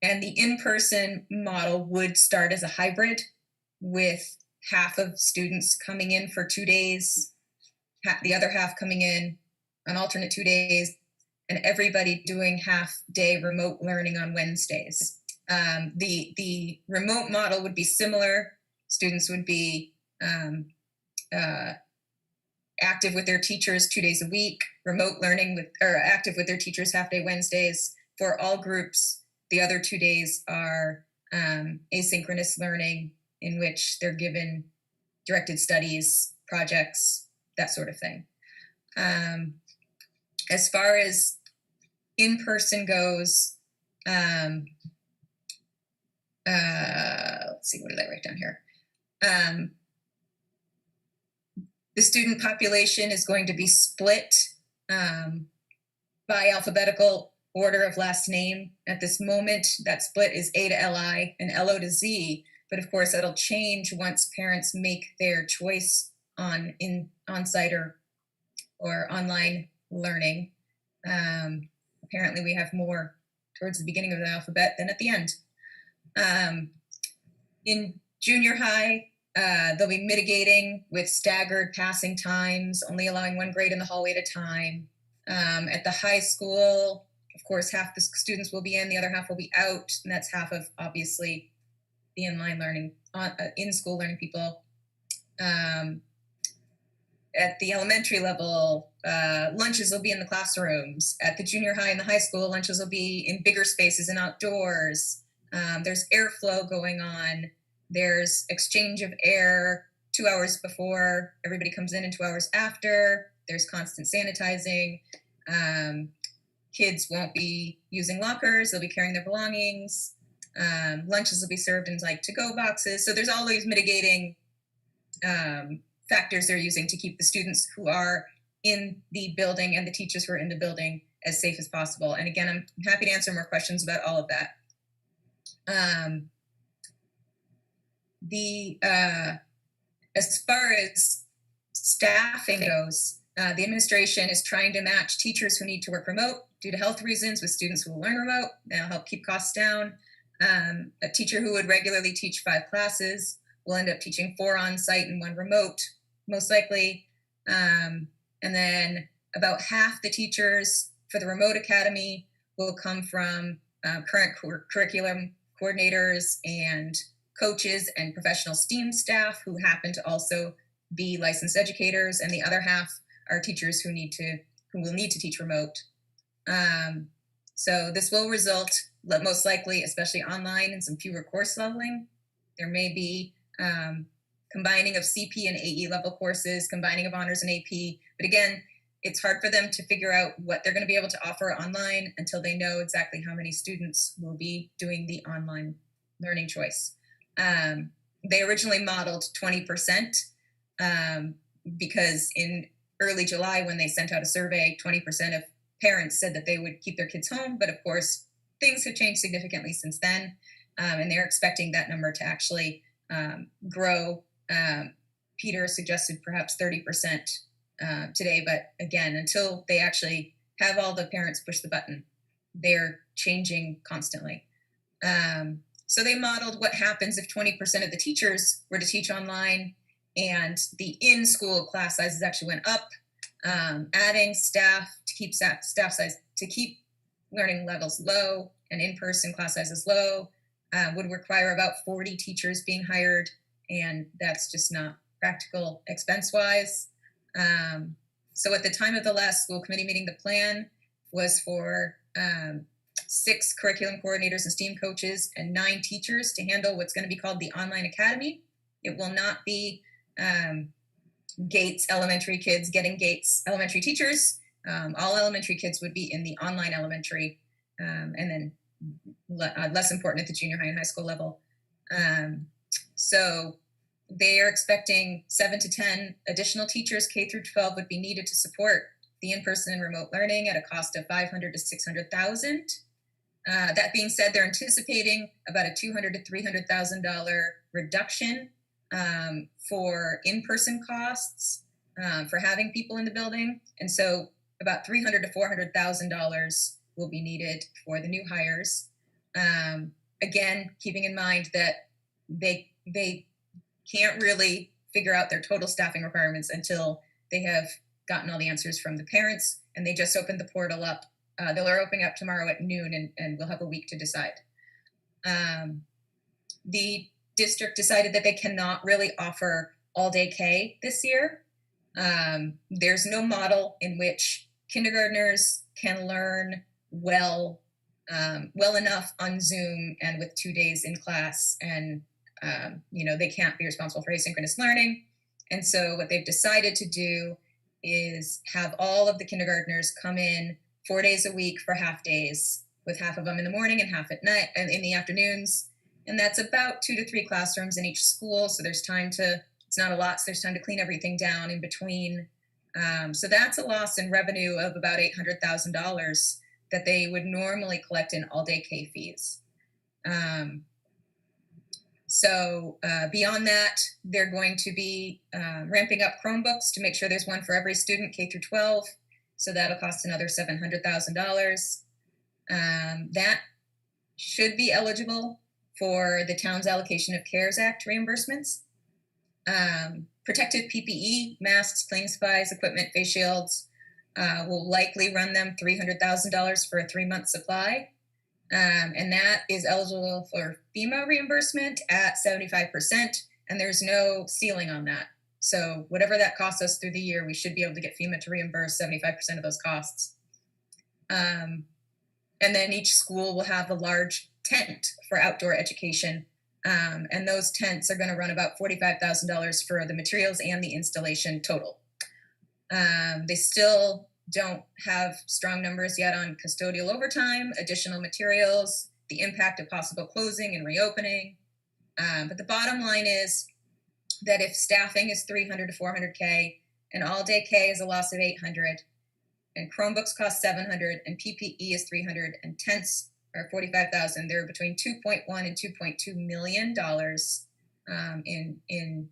the in-person model would start as a hybrid, with half of students coming in for 2 days, the other half coming in on alternate 2 days, and everybody doing half-day remote learning on Wednesdays. The remote model would be similar. Students would be active with their teachers 2 days a week, remote learning or active with their teachers half-day Wednesdays. For all groups, the other 2 days are asynchronous learning, in which they're given directed studies, projects, that sort of thing. As far as in-person goes, let's see, what did I write down here? The student population is going to be split by alphabetical order of last name. At this moment, that split is A to LI and LO to Z. But of course, that'll change once parents make their choice on on-site or online learning. Apparently, we have more towards the beginning of the alphabet than at the end. In junior high, they'll be mitigating with staggered passing times, only allowing one grade in the hallway at a time. At the high school, of course, half the students will be in, the other half will be out, and that's half of, obviously, the in-line learning, in-school learning people. at the elementary level, lunches will be in the classrooms. At the junior high and the high school, lunches will be in bigger spaces and outdoors. There's airflow going on. There's exchange of air 2 hours before everybody comes in and 2 hours after. There's constant sanitizing. Kids won't be using lockers. They'll be carrying their belongings. Lunches will be served in like to-go boxes. So there's all these mitigating factors they're using to keep the students who are in the building and the teachers who are in the building as safe as possible. And again, I'm happy to answer more questions about all of that. As far as staffing goes, the administration is trying to match teachers who need to work remote due to health reasons with students who will learn remote. That'll help keep costs down. A teacher who would regularly teach 5 classes will end up teaching 4 on-site and 1 remote, most likely. And then about half the teachers for the remote academy will come from current curriculum coordinators and coaches and professional STEAM staff who happen to also be licensed educators, and the other half are teachers who will need to teach remote. So this will result, most likely, especially online, in some fewer course leveling. There may be combining of CP and AE level courses, combining of honors and AP, but again, it's hard for them to figure out what they're going to be able to offer online until they know exactly how many students will be doing the online learning choice. They originally modeled 20% because in early July, when they sent out a survey, 20% of parents said that they would keep their kids home. But of course, things have changed significantly since then, and they're expecting that number to actually grow. Peter suggested perhaps 30% today, but again, until they actually have all the parents push the button, they're changing constantly. So they modeled what happens if 20% of the teachers were to teach online and the in-school class sizes actually went up. Adding staff to keep staff size, to keep learning levels low and in-person class sizes low would require about 40 teachers being hired, and that's just not practical expense-wise. So at the time of the last school committee meeting, the plan was for 6 curriculum coordinators and STEAM coaches and 9 teachers to handle what's going to be called the online academy. It will not be Gates elementary kids getting Gates elementary teachers. All elementary kids would be in the online elementary, and then less important at the junior high and high school level. So they are expecting 7 to 10 additional teachers, K through 12, would be needed to support the in-person and remote learning at a cost of $500,000 to $600,000. That being said, they're anticipating about a $200,000 to $300,000 reduction for in-person costs for having people in the building, and so about $300,000 to $400,000 will be needed for the new hires. Again, keeping in mind that they can't really figure out their total staffing requirements until they have gotten all the answers from the parents, and they just opened the portal up. They're opening up tomorrow at noon, and we'll have a week to decide. The district decided that they cannot really offer all-day K this year. There's no model in which kindergartners can learn well enough on Zoom and with 2 days in class, and they can't be responsible for asynchronous learning. And so what they've decided to do is have all of the kindergartners come in 4 days a week for half days, with half of them in the morning and half at night and in the afternoons. And that's about 2 to 3 classrooms in each school. So there's time to, it's not a lot, so there's time to clean everything down in between. So that's a loss in revenue of about $800,000 that they would normally collect in all-day K fees. So beyond that, they're going to be ramping up Chromebooks to make sure there's one for every student, K through 12. So that'll cost another $700,000. That should be eligible for the town's allocation of CARES Act reimbursements. Protective PPE, masks, cleaning supplies, equipment, face shields, will likely run them $300,000 for a 3-month supply. And that is eligible for FEMA reimbursement at 75%, and there's no ceiling on that. So whatever that costs us through the year, we should be able to get FEMA to reimburse 75% of those costs. And then each school will have a large tent for outdoor education. And those tents are going to run about $45,000 for the materials and the installation total. They still don't have strong numbers yet on custodial overtime, additional materials, the impact of possible closing and reopening. But the bottom line is that if staffing is 300 to 400K and all day K is a loss of 800 and Chromebooks cost 700 and PPE is 300 and tents are 45,000, they're between 2.1 and 2.2 million dollars in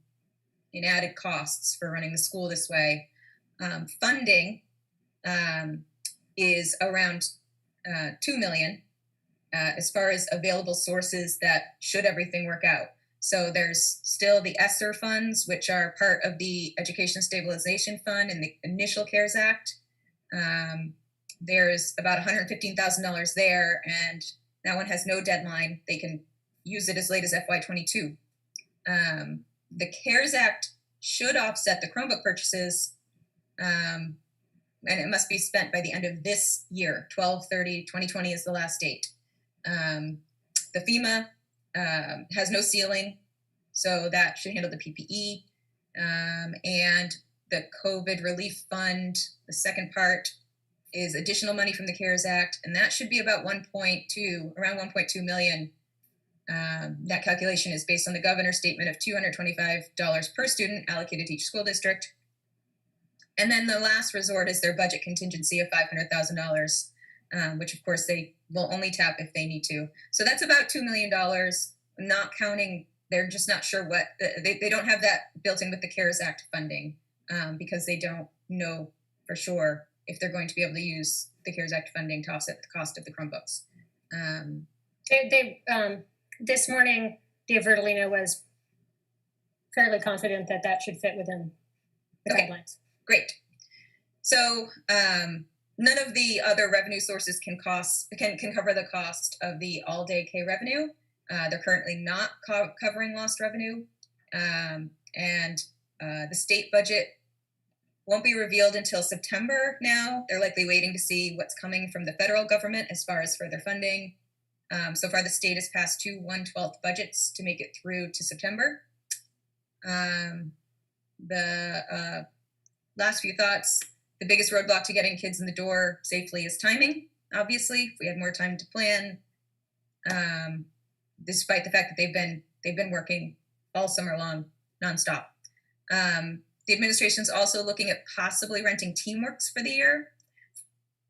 added costs for running the school this way. Funding is around 2 million as far as available sources that should everything work out. So there's still the ESSER funds, which are part of the Education Stabilization Fund and the initial CARES Act. There's about $115,000 there, and that one has no deadline. They can use it as late as FY22. The CARES Act should offset the Chromebook purchases, and it must be spent by the end of this year. 12/30/2020 is the last date. The FEMA has no ceiling, so that should handle the PPE. And the COVID relief fund, the second part, is additional money from the CARES Act, and that should be about around 1.2 million. That calculation is based on the governor's statement of $225 per student allocated to each school district. And then the last resort is their budget contingency of $500,000, which of course they will only tap if they need to. So that's about $2 million, not counting, they're just not sure what, they don't have that built in with the CARES Act funding because they don't know for sure if they're going to be able to use the CARES Act funding to offset the cost of the Chromebooks. This morning, Dave Vertolino was fairly confident that that should fit within the guidelines. Great. So none of the other revenue sources can cover the cost of the all-day K revenue. They're currently not covering lost revenue. And the state budget won't be revealed until September now. They're likely waiting to see what's coming from the federal government as far as further funding. So far, the state has passed 2 1/12 budgets to make it through to September. The last few thoughts, the biggest roadblock to getting kids in the door safely is timing. Obviously, if we had more time to plan, despite the fact that they've been working all summer long, nonstop. The administration's also looking at possibly renting Teamworks for the year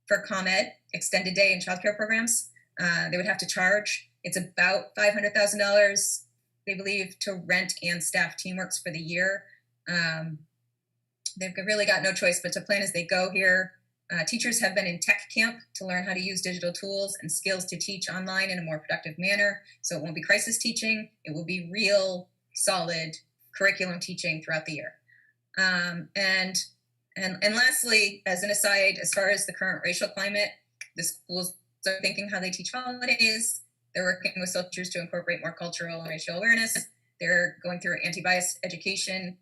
for ComEd, extended day and childcare programs. They would have to charge. It's about $500,000, they believe, to rent and staff Teamworks for the year. They've really got no choice but to plan as they go here. Teachers have been in tech camp to learn how to use digital tools and skills to teach online in a more productive manner. So it won't be crisis teaching. It will be real, solid curriculum teaching throughout the year. And lastly, as an aside, as far as the current racial climate, the schools are thinking how they teach holidays. They're working with teachers to incorporate more cultural and racial awareness. They're going through anti-bias education,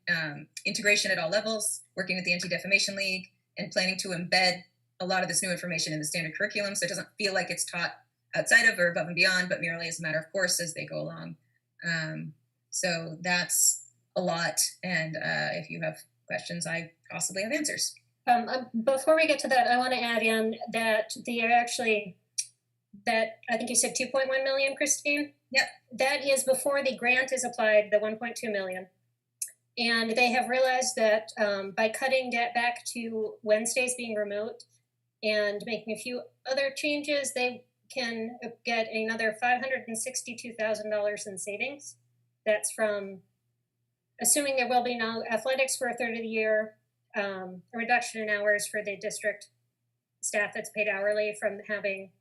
integration at all levels, working with the Anti-Defamation League, and planning to embed a lot of this new information in the standard curriculum so it doesn't feel like it's taught outside of or above and beyond, but merely as a matter of course as they go along. So that's a lot, and if you have questions, I possibly have answers. Before we get to that, I want to add in that that I think you said 2.1 million, Christine? Yep. That is before the grant is applied, the 1.2 million. And they have realized that by cutting that back to Wednesdays being remote and making a few other changes, they can get another $562,000 in savings. That's from assuming there will be no athletics for a third of the year, a reduction in hours for the district staff that's paid hourly from having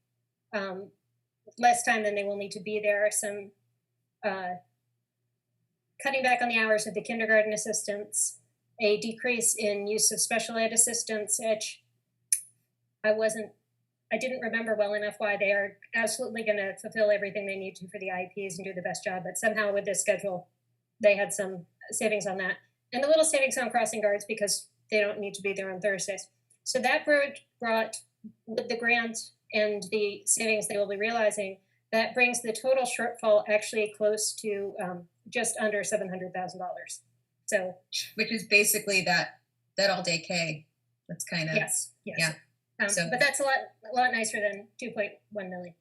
less time than they will need to be there, some cutting back on the hours of the kindergarten assistants, a decrease in use of special ed assistants, which I didn't remember well enough why. They are absolutely going to fulfill everything they need to for the IEPs and do the best job, but somehow with this schedule, they had some savings on that. and a little savings on crossing guards because they don't need to be there on Thursdays. So that brought with the grant and the savings they will be realizing, that brings the total shortfall actually close to just under $700,000. So Which is basically that all day K. That's kind of, yes, yeah. But that's a lot nicer than 2.1 million.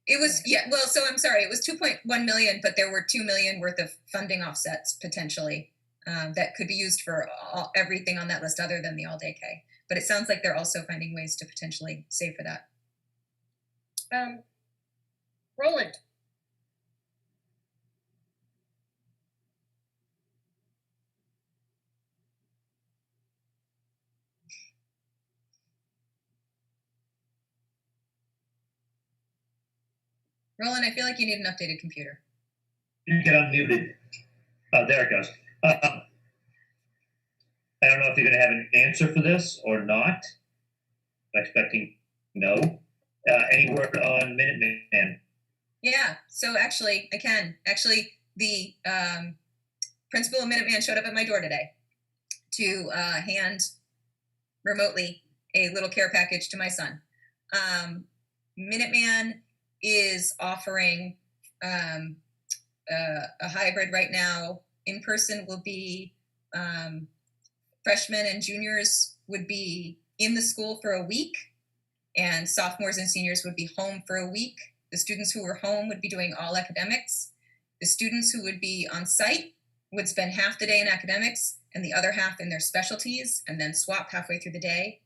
It was, yeah, well, so I'm sorry, it was 2.1 million, but there were 2 million worth of funding offsets potentially that could be used for everything on that list other than the all day K. But it sounds like they're also finding ways to potentially save for that. Roland. Roland, I feel like you need an updated computer. You get unmuted. Oh, there it goes. I don't know if you're going to have an answer for this or not. I'm expecting no. Any word on Minuteman? Yeah, so actually, I can. Actually, the principal of Minuteman showed up at my door today to hand remotely a little care package to my son. Minuteman is offering a hybrid right now. In person will be freshmen and juniors would be in the school for a week, and sophomores and seniors would be home for a week. The students who were home would be doing all academics. The students who would be on site would spend half the day in academics and the other half in their specialties, and then swap halfway through the day.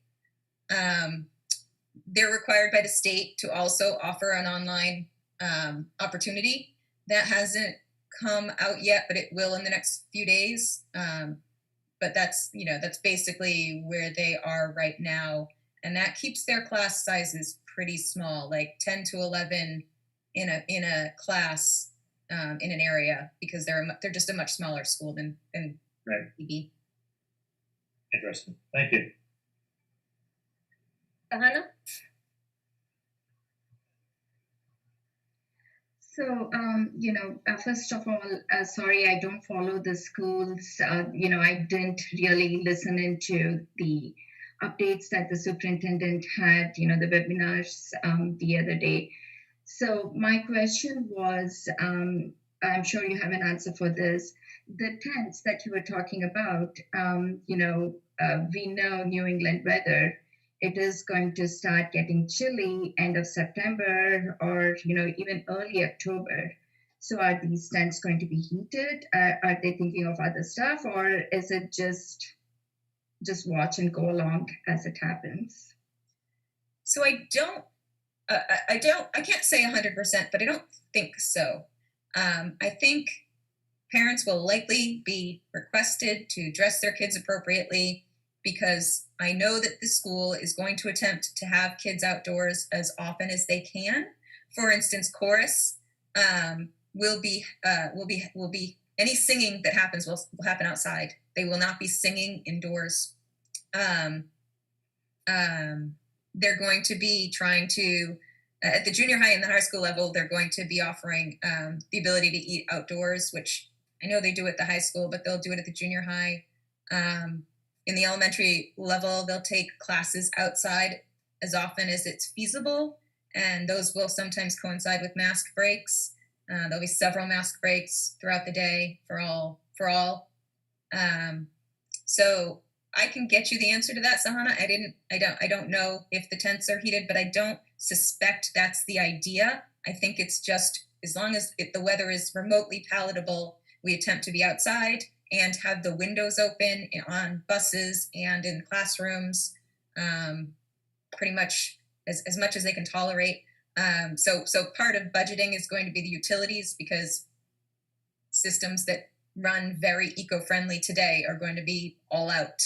They're required by the state to also offer an online opportunity. That hasn't come out yet, but it will in the next few days. But that's basically where they are right now. And that keeps their class sizes pretty small, like 10 to 11 in a class in an area, because they're just a much smaller school than Right. PB. Interesting. Thank you. Hannah? So, first of all, sorry, I don't follow the schools. I didn't really listen into the updates that the superintendent had, the webinars the other day. So my question was, I'm sure you have an answer for this. The tents that you were talking about, we know New England weather. It is going to start getting chilly end of September or, even early October. So are these tents going to be heated? Are they thinking of other stuff, or is it just watch and go along as it happens? So I can't say 100%, but I don't think so. I think parents will likely be requested to dress their kids appropriately, because I know that the school is going to attempt to have kids outdoors as often as they can. For instance, chorus will be any singing that happens will happen outside. They will not be singing indoors. They're going to be trying to, at the junior high and the high school level, they're going to be offering the ability to eat outdoors, which I know they do at the high school, but they'll do it at the junior high. In the elementary level, they'll take classes outside as often as it's feasible, and those will sometimes coincide with mask breaks. There'll be several mask breaks throughout the day for all. So I can get you the answer to that, Sahana. I don't know if the tents are heated, but I don't suspect that's the idea. I think it's just, as long as the weather is remotely palatable, we attempt to be outside and have the windows open on buses and in classrooms, pretty much as much as they can tolerate. So part of budgeting is going to be the utilities, because systems that run very eco-friendly today are going to be all out.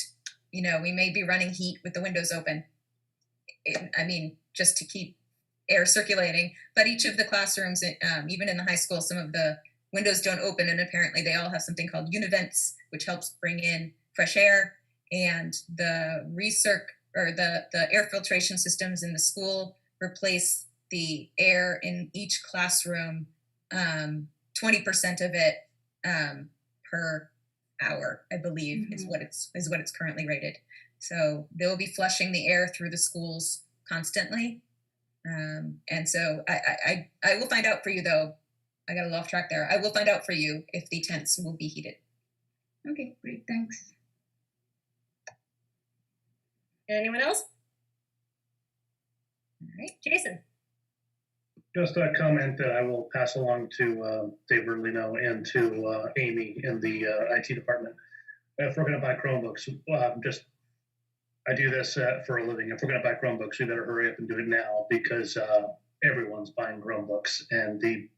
We may be running heat with the windows open. Just to keep air circulating. But each of the classrooms, even in the high school, some of the windows don't open, and apparently they all have something called univents, which helps bring in fresh air. And the the air filtration systems in the school replace the air in each classroom, 20% of it per hour, I believe, is what it's currently rated. So they will be flushing the air through the schools constantly. And so I will find out for you, though. I got a little off track there. I will find out for you if the tents will be heated. Okay, great, thanks. Anyone else? All right. Jason? Just a comment that I will pass along to Dave Berlino and to Amy in the IT department. If we're going to buy Chromebooks, I do this for a living. If we're going to buy Chromebooks, we better hurry up and do it now because everyone's buying Chromebooks and the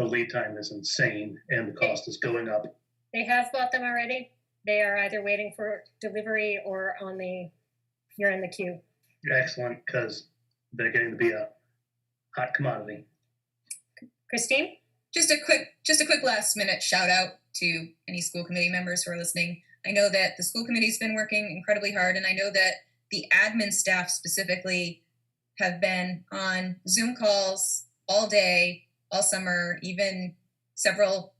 lead time is insane and the cost is going up. They have bought them already. They are either waiting for delivery or you're in the queue. Excellent, because they're getting to be a hot commodity. Christine? Just a quick last minute shout out to any school committee members who are listening. I know that the school committee's been working incredibly hard, and I know that the admin staff specifically have been on Zoom calls all day, all summer, even several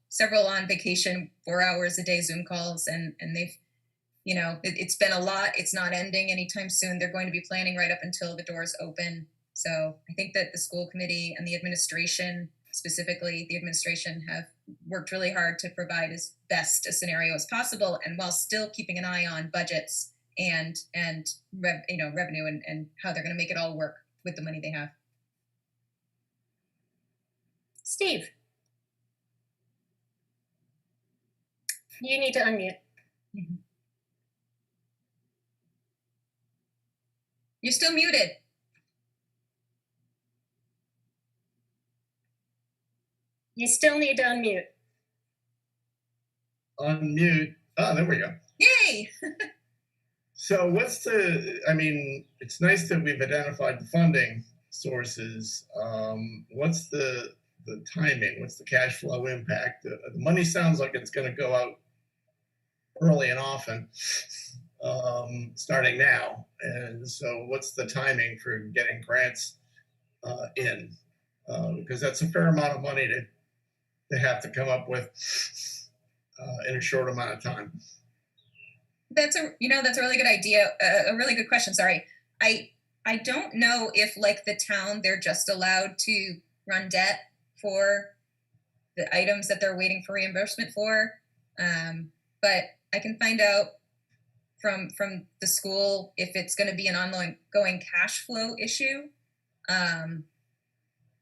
on vacation, 4 hours a day Zoom calls, and they've, it's been a lot. It's not ending anytime soon. They're going to be planning right up until the doors open. So I think that the school committee and the administration, specifically the administration, have worked really hard to provide as best a scenario as possible, and while still keeping an eye on budgets and revenue and how they're going to make it all work with the money they have. Steve? You need to unmute. Mm-hmm. You're still muted. You still need to unmute. Unmute. Oh, there we go. Yay! So it's nice that we've identified the funding sources. What's the timing? What's the cash flow impact? The money sounds like it's going to go out early and often, starting now. And so what's the timing for getting grants in? Because that's a fair amount of money to have to come up with in a short amount of time. That's a really good idea. A really good question. Sorry. I don't know if, like the town, they're just allowed to run debt for the items that they're waiting for reimbursement for. But I can find out from the school if it's going to be an ongoing cash flow issue.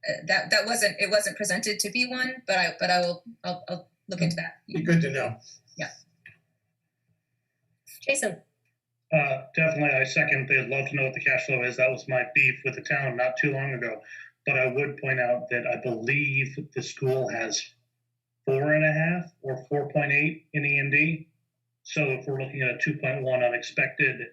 It wasn't presented to be one, but I'll look into that. Be good to know. Yeah. Jason? Definitely, I second. They'd love to know what the cash flow is. That was my beef with the town not too long ago. But I would point out that I believe the school has 4.5 or 4.8 in E&D. So if we're looking at a 2.1 unexpected,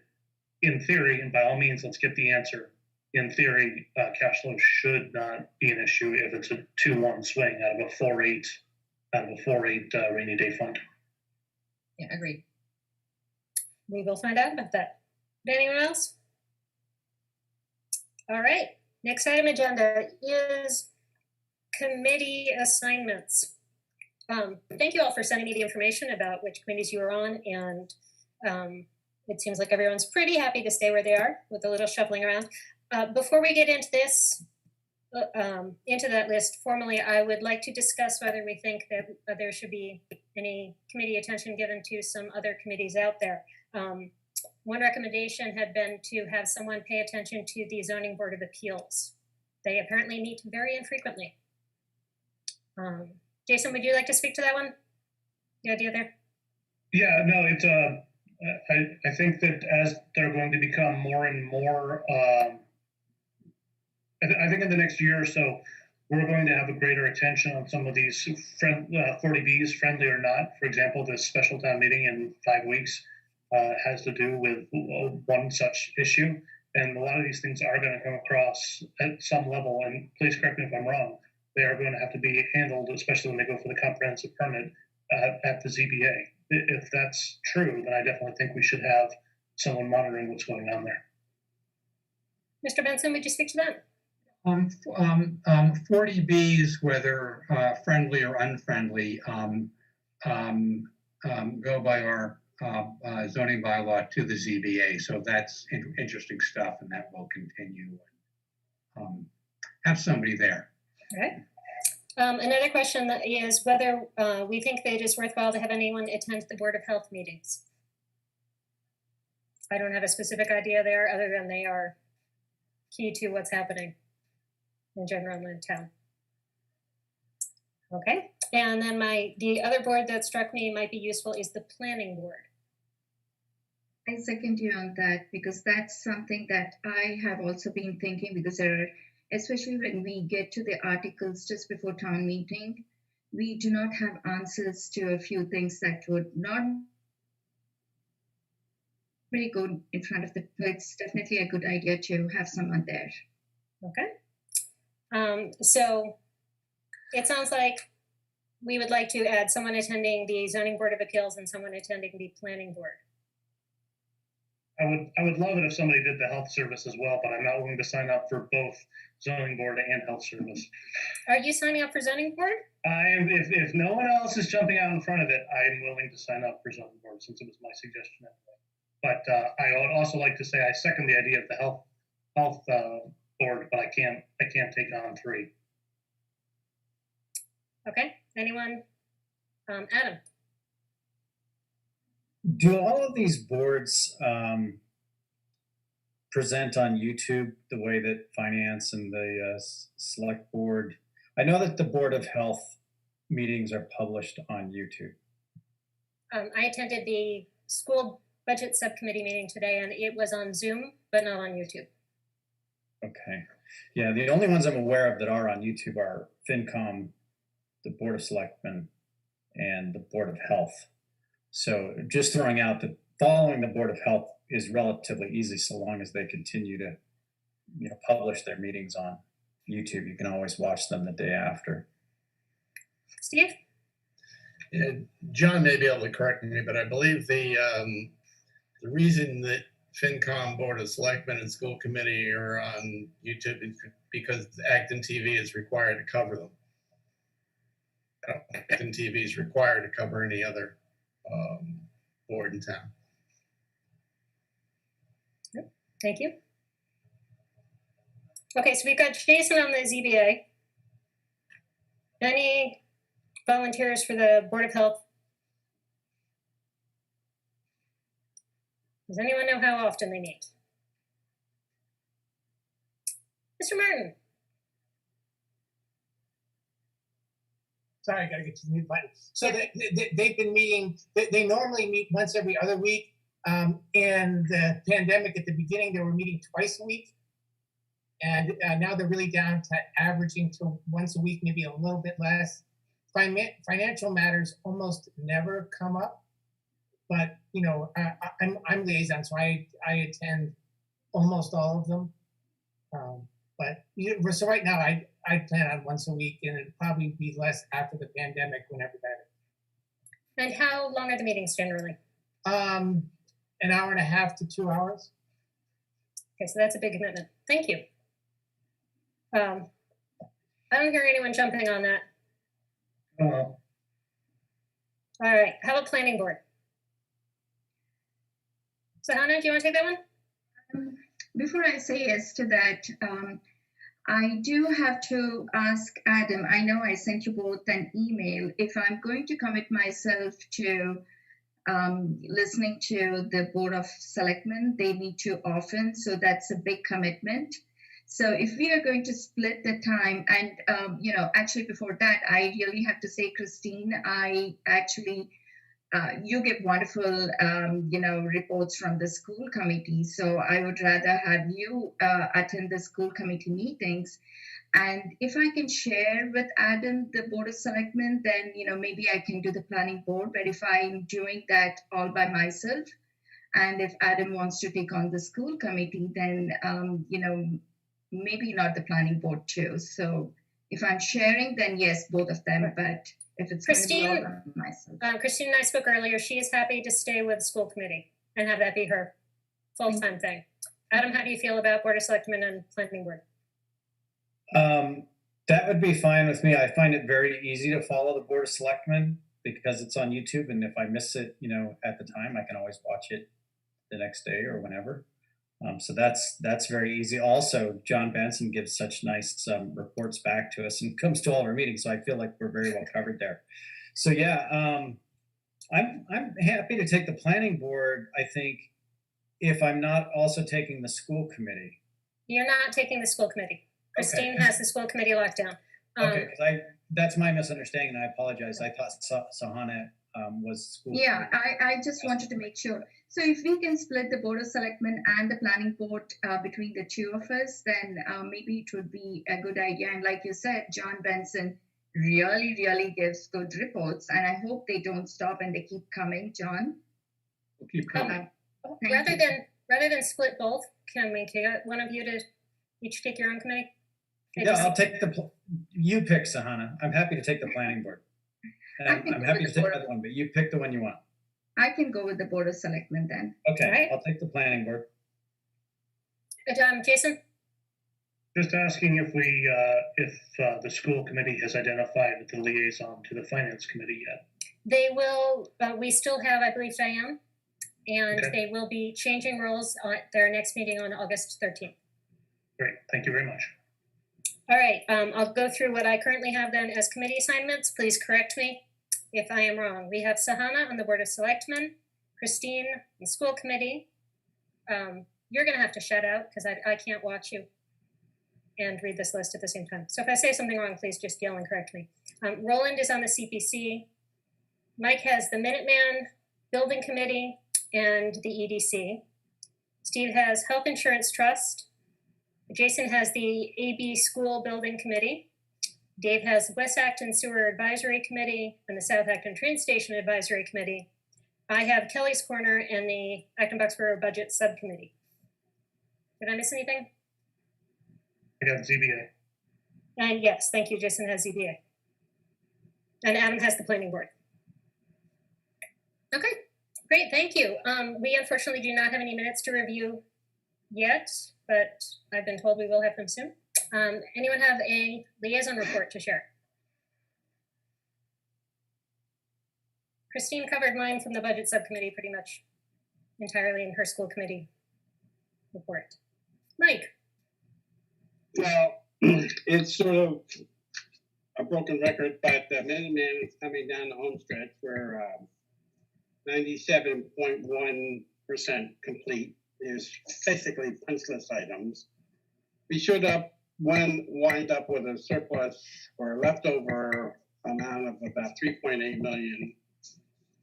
in theory, and by all means, let's get the answer. In theory, cash flow should not be an issue if it's a 2-1 swing out of a 4.8 rainy day fund. Yeah, agreed. We will find out about that. Anyone else? All right. Next item agenda is committee assignments. Thank you all for sending me the information about which committees you were on, and it seems like everyone's pretty happy to stay where they are with a little shuffling around. Before we get into this, into that list formally, I would like to discuss whether we think that there should be any committee attention given to some other committees out there. One recommendation had been to have someone pay attention to the Zoning Board of Appeals. They apparently meet very infrequently. Jason, would you like to speak to that one? The idea there? Yeah, no, it's I think that as they're going to become more and more, I think in the next year or so, we're going to have a greater attention on some of these 40Bs, friendly or not. For example, this special town meeting in 5 weeks has to do with one such issue. And a lot of these things are going to come across at some level, and please correct me if I'm wrong, they are going to have to be handled, especially when they go for the comprehensive permit at the ZBA. If that's true, then I definitely think we should have someone monitoring what's going on there. Mr. Benson, would you speak to that? 40Bs, whether friendly or unfriendly, go by our zoning bylaw to the ZBA. So that's interesting stuff, and that will continue. Have somebody there. All right. Another question that is whether we think that it is worthwhile to have anyone attend the Board of Health meetings. I don't have a specific idea there other than they are key to what's happening in general in town. Okay, and then the other board that struck me might be useful is the planning board. I second you on that because that's something that I have also been thinking because there are, especially when we get to the articles just before town meeting, we do not have answers to a few things that would not really go in front of the, it's definitely a good idea to have someone there. Okay. So it sounds like we would like to add someone attending the Zoning Board of Appeals and someone attending the Planning Board. I would love it if somebody did the health service as well, but I'm not willing to sign up for both zoning board and health service. Are you signing up for Zoning Board? I am, if no one else is jumping out in front of it, I am willing to sign up for zoning board since it was my suggestion anyway. But I would also like to say I second the idea of the health board, but I can't take on 3. Okay, anyone? Adam? Do all of these boards present on YouTube the way that finance and the select board? I know that the Board of Health meetings are published on YouTube. I attended the school budget subcommittee meeting today and it was on Zoom, but not on YouTube. Okay. Yeah, the only ones I'm aware of that are on YouTube are FinCom, the Board of Selectmen, and the Board of Health. So just throwing out that following the Board of Health is relatively easy so long as they continue to, publish their meetings on YouTube. You can always watch them the day after. Steve? Yeah, John may be able to correct me, but I believe the reason that FinCom, Board of Selectmen, and School Committee are on YouTube is because Acton TV is required to cover them. Acton TV is required to cover any other board in town. Yep. Thank you. Okay, so we've got Jason on the ZBA. Any volunteers for the Board of Health? Does anyone know how often they meet? Mr. Martin? Sorry, I gotta get to the mute button. So they've been meeting, they normally meet once every other week. In the pandemic at the beginning, they were meeting twice a week. And now they're really down to averaging to once a week, maybe a little bit less. Financial matters almost never come up. But, I'm liaison, so I attend almost all of them. So right now, I plan on once a week, and it'll probably be less after the pandemic, whenever that is. And how long are the meetings generally? An hour and a half to 2 hours. Okay, so that's a big commitment. Thank you. I don't hear anyone jumping on that. All right, how about planning board? So Hannah, do you want to take that one? Before I say yes to that, I do have to ask Adam, I know I sent you both an email. If I'm going to commit myself to listening to the Board of Selectmen, they meet too often, so that's a big commitment. So if we are going to split the time, and actually before that, I really have to say, Christine, I actually, you give wonderful, reports from the school committee. So I would rather have you attend the school committee meetings. And if I can share with Adam the Board of Selectmen, then, maybe I can do the planning board. But if I'm doing that all by myself, and if Adam wants to take on the school committee, then, maybe not the planning board too. So if I'm sharing, then yes, both of them. But if it's Christine, going to be all by myself. Christine and I spoke earlier. She is happy to stay with school committee and have that be her full-time thing. Adam, how do you feel about Board of Selectmen and planning board? That would be fine with me. I find it very easy to follow the Board of Selectmen. because it's on YouTube, and if I miss it, at the time, I can always watch it the next day or whenever. So that's very easy. Also, John Benson gives such nice reports back to us and comes to all our meetings, so I feel like we're very well covered there. So yeah, I'm happy to take the planning board. I think if I'm not also taking the school committee. You're not taking the school committee. Christine has the school committee locked down. Okay, because that's my misunderstanding, and I apologize. I thought Sahana was school. Yeah, I just wanted to make sure. So if we can split the Board of Selectmen and the Planning Board between the two of us, then maybe it would be a good idea. And like you said, John Benson really, really gives good reports, and I hope they don't stop and they keep coming, John. We'll keep coming. Rather than split both, can we get one of you to each take your own committee? Yeah, I'll take you pick, Sahana. I'm happy to take the planning board. And I'm happy to take another one, but you pick the one you want. I can go with the Board of Selectmen then. Okay, Right. I'll take the planning board. Jason? Just asking if the school committee has identified the liaison to the finance committee yet. They will, we still have, I believe, Diane, and Okay. they will be changing roles at their next meeting on August 13th. Great, thank you very much. All right, I'll go through what I currently have then as committee assignments. Please correct me if I am wrong. We have Sahana on the Board of Selectmen, Christine on the school committee. You're gonna have to shut out because I can't watch you and read this list at the same time. So if I say something wrong, please just yell and correct me. Roland is on the CPC. Mike has the Minuteman Building Committee and the EDC. Steve has Health Insurance Trust. Jason has the AB School Building Committee. Dave has West Acton Sewer Advisory Committee and the South Acton Train Station Advisory Committee. I have Kelly's Corner and the Acton Boxborough Budget Subcommittee. Did I miss anything? I got ZBA. And yes, thank you, Jason has ZBA. And Adam has the planning board. Okay, great, thank you. We unfortunately do not have any minutes to review yet, but I've been told we will have them soon. Anyone have a liaison report to share? Christine covered mine from the budget subcommittee pretty much entirely in her school committee report. Mike? Well, it's sort of a broken record, but Minuteman is coming down the home stretch. We're 97.1% complete. There's basically punch list items. We should wind up with a surplus or leftover amount of about 3.8 million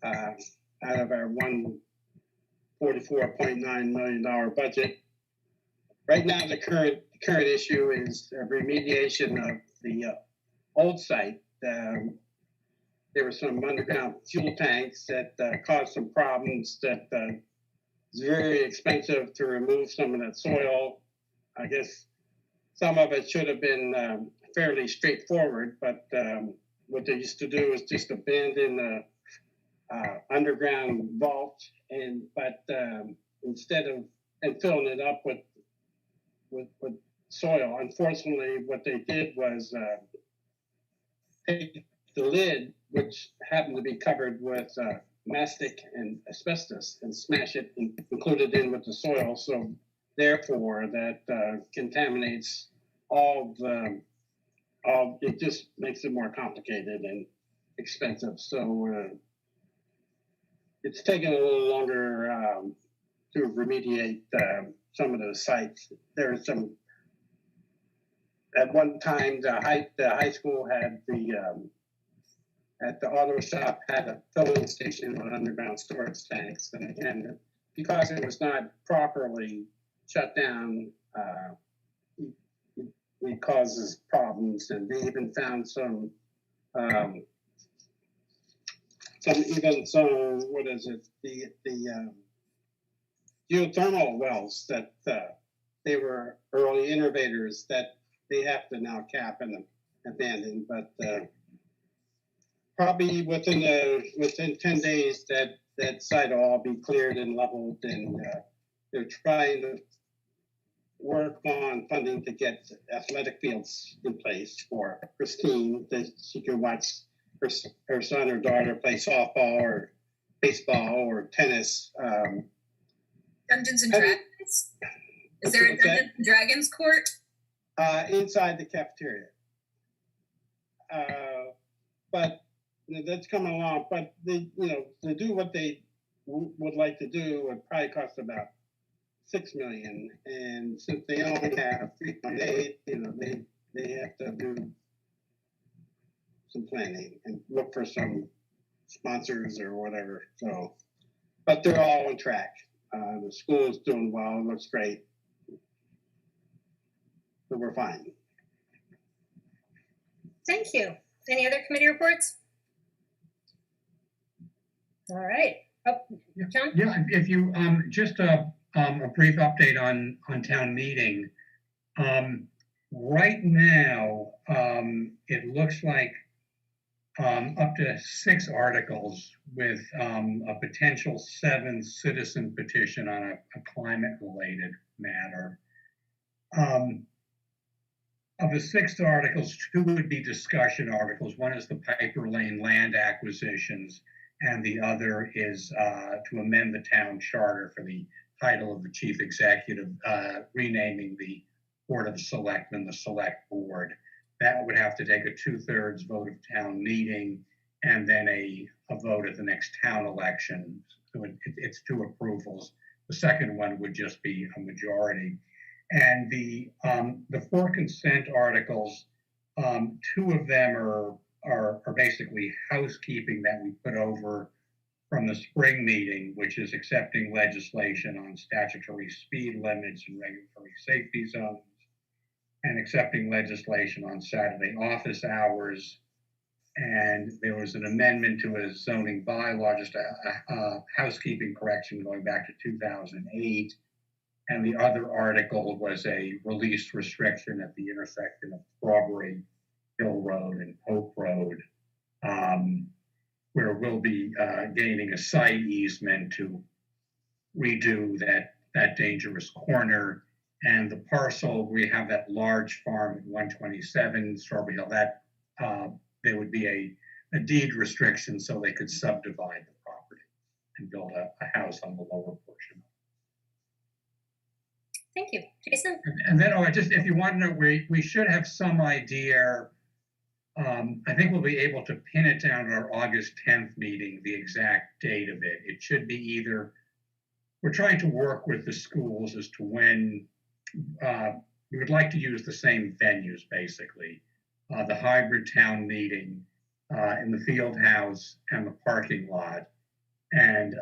out of our $144.9 million budget. Right now, the current issue is a remediation of the old site. There were some underground fuel tanks that caused some problems that it's very expensive to remove some of that soil. I guess some of it should have been fairly straightforward, but what they used to do is just abandon the underground vault, but instead of filling it up with soil, unfortunately, what they did was take the lid, which happened to be covered with mastic and asbestos, and smash it and include it in with the soil. So therefore, that contaminates it just makes it more complicated and expensive. So it's taken a little longer to remediate some of those sites. There are some. At one time, the high school had at the auto shop had a filling station with underground storage tanks, and again, because it was not properly shut down, it causes problems. And they even found some what is it, the geothermal wells that they were early innovators that they have to now cap and abandon. But probably within 10 days that site will all be cleared and leveled, and they're trying to work on funding to get athletic fields in place for Christine, that she can watch her son or daughter play softball or baseball or tennis. Dungeons and Have you- Dragons? Is there a What's that? Dungeons and Dragons court? Inside the cafeteria. But that's coming along. But they, to do what they would like to do would probably cost about $6 million. And since they only have 3.8, they have to do some planning and look for some sponsors or whatever. So, but they're all on track. The school's doing well. It looks great. So we're fine. Thank you. Any other committee reports? All right. Oh, John? Yeah, if you, just a brief update on town meeting. Right now, it looks like up to 6 articles with a potential 7th citizen petition on a climate-related matter. Of the 6 articles, 2 would be discussion articles. One is the Piper Lane land acquisitions, and the other is to amend the town charter for the title of the chief executive, renaming the Board of Selectmen the Select Board. That would have to take a 2/3 vote of town meeting and then a vote at the next town election. So it's 2 approvals. The second one would just be a majority. And the 4 consent articles, 2 of them are basically housekeeping that we put over from the spring meeting, which is accepting legislation on statutory speed limits and regulatory safety zones, and accepting legislation on Saturday office hours. And there was an amendment to a zoning bylaw, just a housekeeping correction going back to 2008. And the other article was a release restriction at the intersection of Strawberry Hill Road and Pope Road, where we'll be gaining a site easement to redo that dangerous corner. And the parcel, we have that large farm at 127 Strawberry Hill, that there would be a deed restriction so they could subdivide the property and build a house on the lower portion. Thank you. Jason? And then, if you want to know, we should have some idea. I think we'll be able to pin it down at our August 10th meeting, the exact date of it. It should be either, we're trying to work with the schools as to when we would like to use the same venues, basically. The hybrid town meeting in the field house and the parking lot. And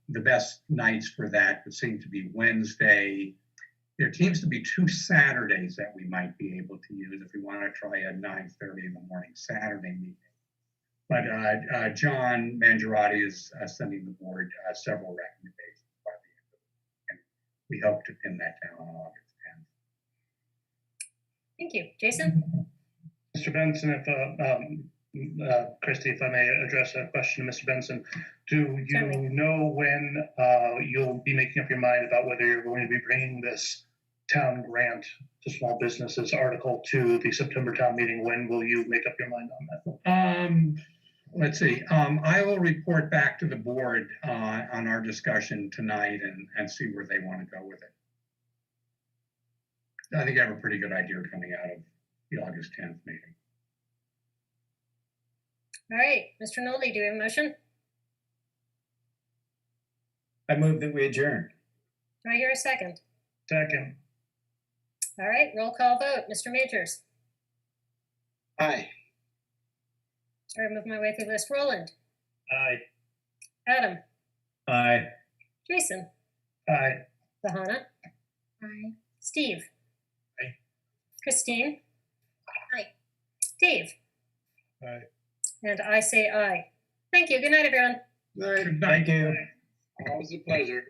the best nights for that would seem to be Wednesday. There seems to be 2 Saturdays that we might be able to use if we want to try a 9:30 in the morning Saturday meeting. But John Mangiarotti is sending the board several recommendations by the end of it. And we hope to pin that down on August 10th. Thank you. Jason? Mr. Benson, Christy, if I may address a question to Mr. Benson, do you Certainly. know when you'll be making up your mind about whether you're going to be bringing this town grant to small businesses article to the September town meeting? When will you make up your mind on that? Let's see. I will report back to the board on our discussion tonight and see where they want to go with it. I think I have a pretty good idea coming out of the August 10th meeting. All right. Mr. Nolly, do we have a motion? I move that we adjourn. Do I hear a second? Second. All right. Roll call vote. Mr. Majors? Aye. Sorry, move my way through this. Roland? Aye. Adam? Aye. Jason? Aye. Sahana? Aye. Steve? Aye. Christine? Aye. Dave? Aye. And I say aye. Thank you. Good night, everyone. All right. Good night. Thank you. Always a pleasure.